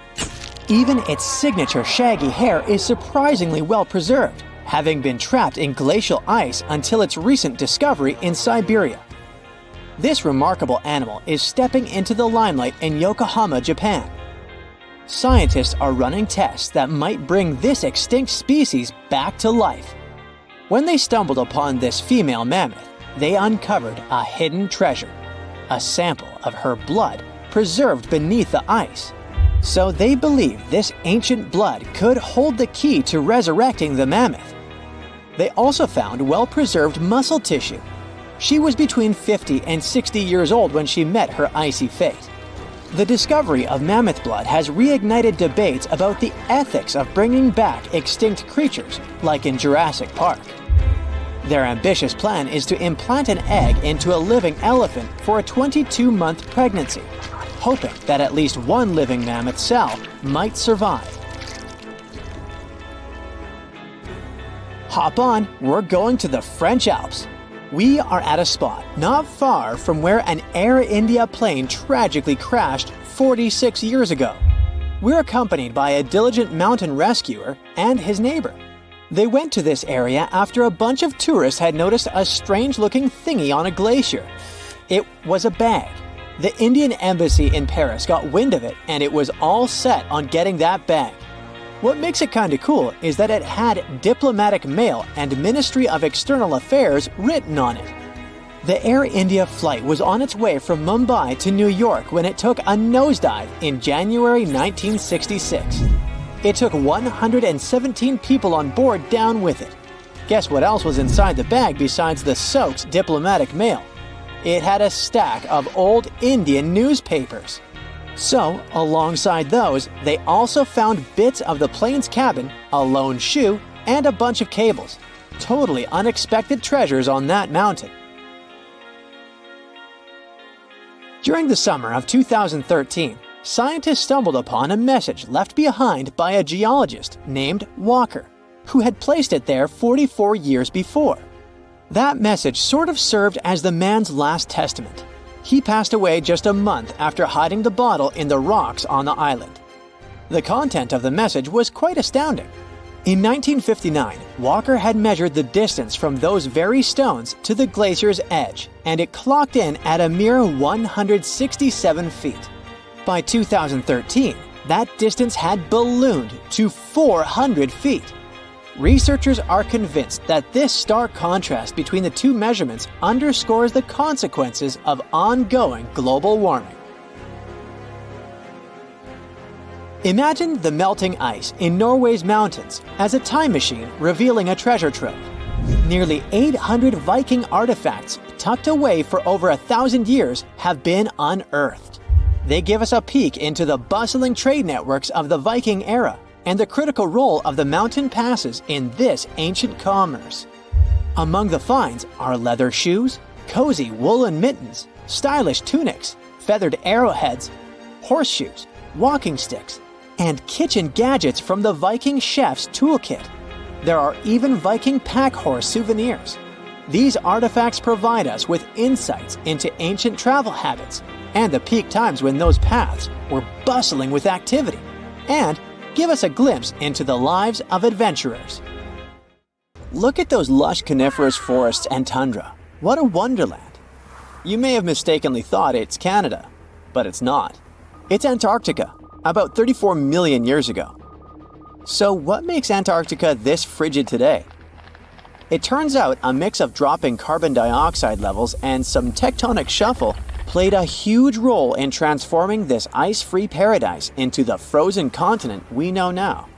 Even its signature shaggy hair is surprisingly well preserved, having been trapped in glacial ice until its recent discovery in Siberia. This remarkable animal is stepping into the limelight in Yokohama, Japan. Scientists are running tests that might bring this extinct species back to life. When they stumbled upon this female mammoth, they uncovered a hidden treasure, a sample of her blood preserved beneath the ice. So they believe this ancient blood could hold the key to resurrecting the mammoth. They also found well-preserved muscle tissue. She was between 50 and 60 years old when she met her icy fate. The discovery of mammoth blood has reignited debates about the ethics of bringing back extinct creatures, like in Jurassic Park. Their ambitious plan is to implant an egg into a living elephant for a 22-month pregnancy, hoping that at least one living mammoth cell might survive. Hop on, we're going to the French Alps. We are at a spot not far from where an Air India plane tragically crashed 46 years ago. We're accompanied by a diligent mountain rescuer and his neighbor. They went to this area after a bunch of tourists had noticed a strange-looking thingy on a glacier. It was a bag. The Indian embassy in Paris got wind of it, and it was all set on getting that bag. What makes it kinda cool is that it had diplomatic mail and Ministry of External Affairs written on it. The Air India flight was on its way from Mumbai to New York when it took a nosedive in January 1966. It took 117 people on board down with it. Guess what else was inside the bag besides the soaked diplomatic mail? It had a stack of old Indian newspapers. So, alongside those, they also found bits of the plane's cabin, a lone shoe, and a bunch of cables. Totally unexpected treasures on that mountain. During the summer of 2013, scientists stumbled upon a message left behind by a geologist named Walker, who had placed it there 44 years before. That message sort of served as the man's last testament. He passed away just a month after hiding the bottle in the rocks on the island. The content of the message was quite astounding. In 1959, Walker had measured the distance from those very stones to the glacier's edge, and it clocked in at a mere 167 feet. By 2013, that distance had ballooned to 400 feet. Researchers are convinced that this stark contrast between the two measurements underscores the consequences of ongoing global warming. Imagine the melting ice in Norway's mountains as a time machine revealing a treasure trove. Nearly 800 Viking artifacts tucked away for over 1,000 years have been unearthed. They give us a peek into the bustling trade networks of the Viking era and the critical role of the mountain passes in this ancient commerce. Among the finds are leather shoes, cozy woolen mittens, stylish tunics, feathered arrowheads, horseshoes, walking sticks, and kitchen gadgets from the Viking chef's toolkit. There are even Viking pack horse souvenirs. These artifacts provide us with insights into ancient travel habits and the peak times when those paths were bustling with activity, and give us a glimpse into the lives of adventurers. Look at those lush coniferous forests and tundra. What a wonderland! You may have mistakenly thought it's Canada, but it's not. It's Antarctica, about 34 million years ago. So what makes Antarctica this frigid today? It turns out a mix of dropping carbon dioxide levels and some tectonic shuffle played a huge role in transforming this ice-free paradise into the frozen continent we know now.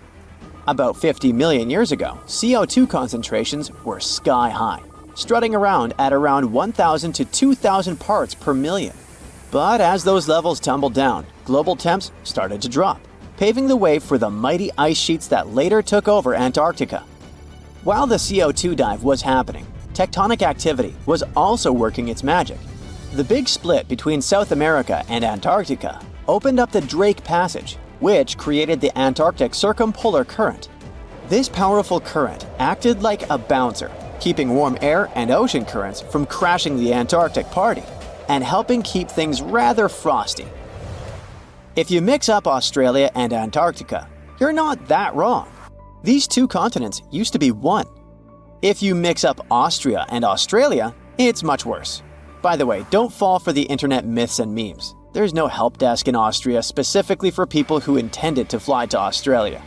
About 50 million years ago, CO2 concentrations were sky-high, strutting around at around 1,000 to 2,000 parts per million. But as those levels tumbled down, global temps started to drop, paving the way for the mighty ice sheets that later took over Antarctica. While the CO2 dive was happening, tectonic activity was also working its magic. The big split between South America and Antarctica opened up the Drake Passage, which created the Antarctic Circumpolar Current. This powerful current acted like a bouncer, keeping warm air and ocean currents from crashing the Antarctic party, and helping keep things rather frosty. If you mix up Australia and Antarctica, you're not that wrong. These two continents used to be one. If you mix up Austria and Australia, it's much worse. By the way, don't fall for the internet myths and memes. There's no help desk in Austria specifically for people who intended to fly to Australia.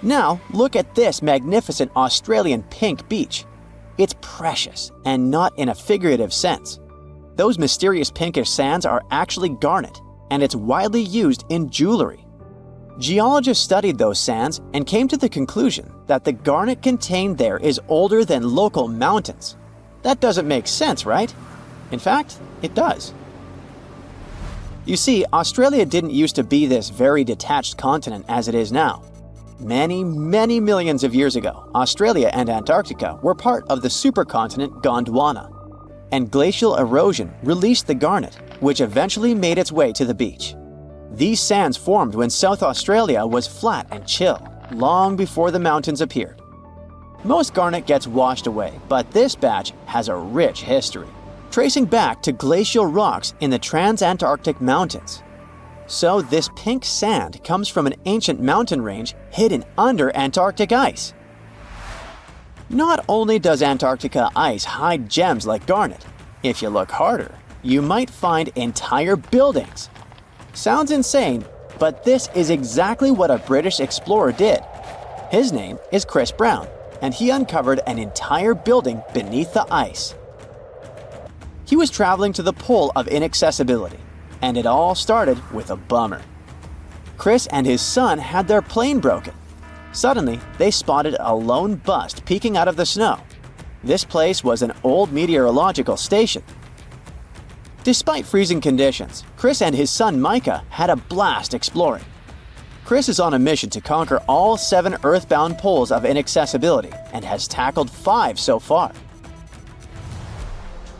Now, look at this magnificent Australian pink beach. It's precious, and not in a figurative sense. Those mysterious pinkish sands are actually garnet, and it's widely used in jewelry. Geologists studied those sands and came to the conclusion that the garnet contained there is older than local mountains. That doesn't make sense, right? In fact, it does. You see, Australia didn't used to be this very detached continent as it is now. Many millions of years ago, Australia and Antarctica were part of the supercontinent Gondwana, and glacial erosion released the garnet, which eventually made its way to the beach. These sands formed when South Australia was flat and chill, long before the mountains appeared. Most garnet gets washed away, but this batch has a rich history, tracing back to glacial rocks in the Transantarctic Mountains. So this pink sand comes from an ancient mountain range hidden under Antarctic ice. Not only does Antarctica ice hide gems like garnet, if you look harder, you might find entire buildings. Sounds insane, but this is exactly what a British explorer did. His name is Chris Brown, and he uncovered an entire building beneath the ice. He was traveling to the pole of inaccessibility, and it all started with a bummer. Chris and his son had their plane broken. Suddenly, they spotted a lone bust peeking out of the snow. This place was an old meteorological station. Despite freezing conditions, Chris and his son Micah had a blast exploring. Chris is on a mission to conquer all 7 earthbound poles of inaccessibility and has tackled 5 so far.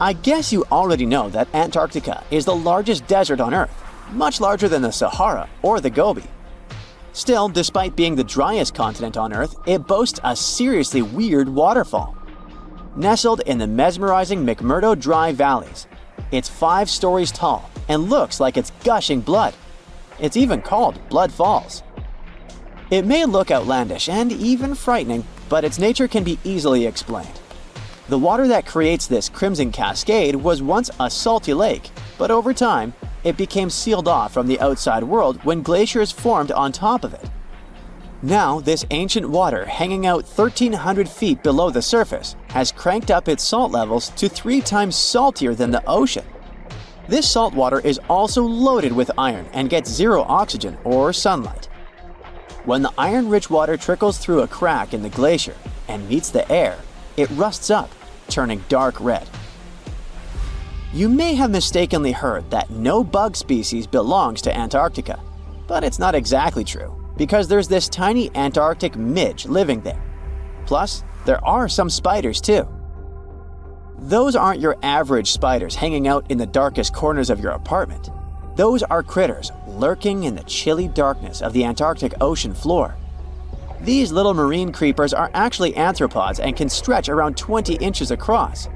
I guess you already know that Antarctica is the largest desert on Earth, much larger than the Sahara or the Gobi. Still, despite being the driest continent on Earth, it boasts a seriously weird waterfall. Nestled in the mesmerizing McMurdo Dry Valleys, it's 5 stories tall and looks like it's gushing blood. It's even called Blood Falls. It may look outlandish and even frightening, but its nature can be easily explained. The water that creates this crimson cascade was once a salty lake, but over time, it became sealed off from the outside world when glaciers formed on top of it. Now, this ancient water hanging out 1,300 feet below the surface has cranked up its salt levels to 3 times saltier than the ocean. This salt water is also loaded with iron and gets 0 oxygen or sunlight. When the iron-rich water trickles through a crack in the glacier and meets the air, it rusts up, turning dark red. You may have mistakenly heard that no bug species belongs to Antarctica, but it's not exactly true, because there's this tiny Antarctic midge living there. Plus, there are some spiders too. Those aren't your average spiders hanging out in the darkest corners of your apartment. Those are critters lurking in the chilly darkness of the Antarctic ocean floor. These little marine creepers are actually arthropods and can stretch around 20 inches across.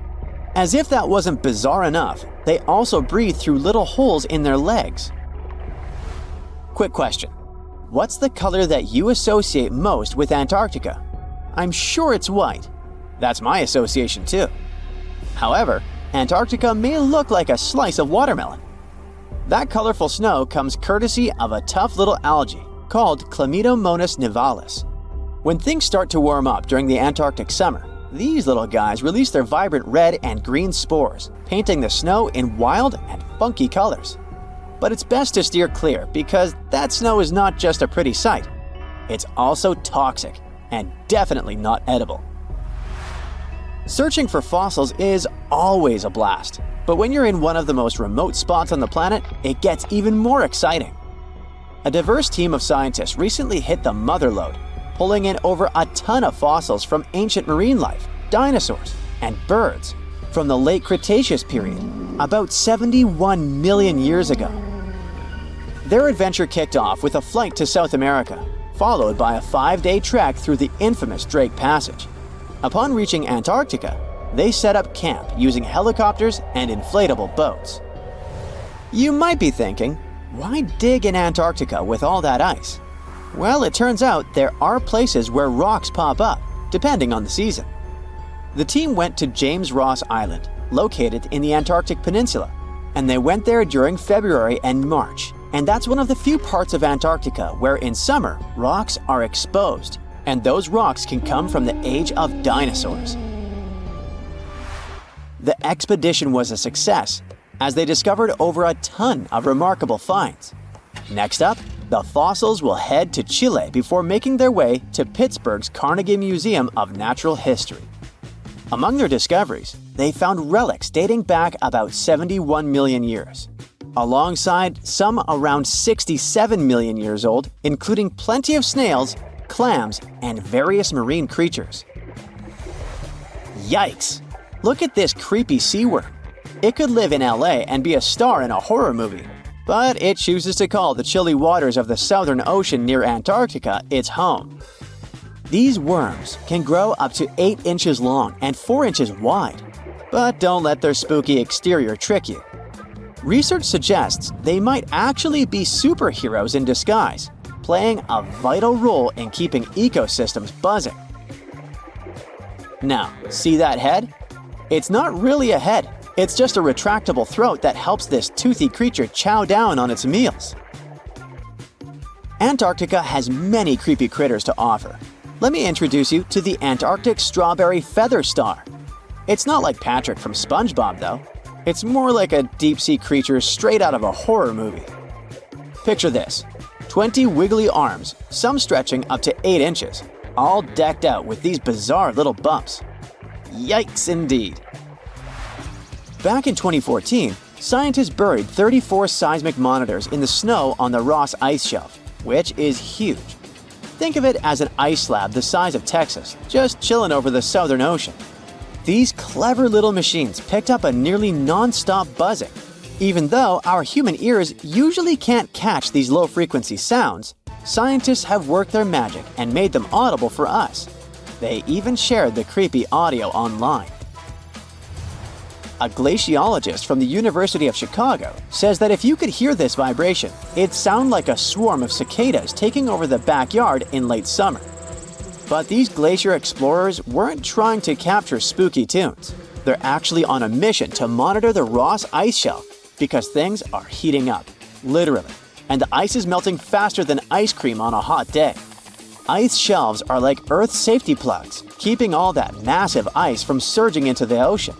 As if that wasn't bizarre enough, they also breathe through little holes in their legs. Quick question. What's the color that you associate most with Antarctica? I'm sure it's white. That's my association too. However, Antarctica may look like a slice of watermelon. That colorful snow comes courtesy of a tough little algae called Chlamydomonas nivalis. When things start to warm up during the Antarctic summer, these little guys release their vibrant red and green spores, painting the snow in wild and funky colors. But it's best to steer clear because that snow is not just a pretty sight. It's also toxic and definitely not edible. Searching for fossils is always a blast, but when you're in one of the most remote spots on the planet, it gets even more exciting. A diverse team of scientists recently hit the mother lode, pulling in over a ton of fossils from ancient marine life, dinosaurs, and birds from the late Cretaceous period, about 71 million years ago. Their adventure kicked off with a flight to South America, followed by a 5-day trek through the infamous Drake Passage. Upon reaching Antarctica, they set up camp using helicopters and inflatable boats. You might be thinking, why dig in Antarctica with all that ice? Well, it turns out there are places where rocks pop up, depending on the season. The team went to James Ross Island, located in the Antarctic Peninsula, and they went there during February and March. And that's one of the few parts of Antarctica where in summer, rocks are exposed, and those rocks can come from the age of dinosaurs. The expedition was a success, as they discovered over a ton of remarkable finds. Next up, the fossils will head to Chile before making their way to Pittsburgh's Carnegie Museum of Natural History. Among their discoveries, they found relics dating back about 71 million years, alongside some around 67 million years old, including plenty of snails, clams, and various marine creatures. Yikes! Look at this creepy sea worm. It could live in LA and be a star in a horror movie, but it chooses to call the chilly waters of the Southern Ocean near Antarctica its home. These worms can grow up to 8 inches long and 4 inches wide, but don't let their spooky exterior trick you. Research suggests they might actually be superheroes in disguise, playing a vital role in keeping ecosystems buzzing. Now, see that head? It's not really a head. It's just a retractable throat that helps this toothy creature chow down on its meals. Antarctica has many creepy critters to offer. Let me introduce you to the Antarctic strawberry feather star. It's not like Patrick from SpongeBob though. It's more like a deep-sea creature straight out of a horror movie. Picture this. 20 wiggly arms, some stretching up to 8 inches, all decked out with these bizarre little bumps. Yikes indeed. Back in 2014, scientists buried 34 seismic monitors in the snow on the Ross Ice Shelf, which is huge. Think of it as an ice slab the size of Texas, just chilling over the Southern Ocean. These clever little machines picked up a nearly non-stop buzzing. Even though our human ears usually can't catch these low-frequency sounds, scientists have worked their magic and made them audible for us. They even shared the creepy audio online. A glaciologist from the University of Chicago says that if you could hear this vibration, it'd sound like a swarm of cicadas taking over the backyard in late summer. But these glacier explorers weren't trying to capture spooky tunes. They're actually on a mission to monitor the Ross Ice Shelf because things are heating up, literally, and the ice is melting faster than ice cream on a hot day. Ice shelves are like Earth's safety plugs, keeping all that massive ice from surging into the ocean.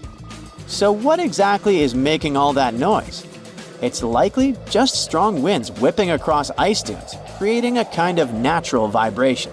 So what exactly is making all that noise? It's likely just strong winds whipping across ice dunes, creating a kind of natural vibration.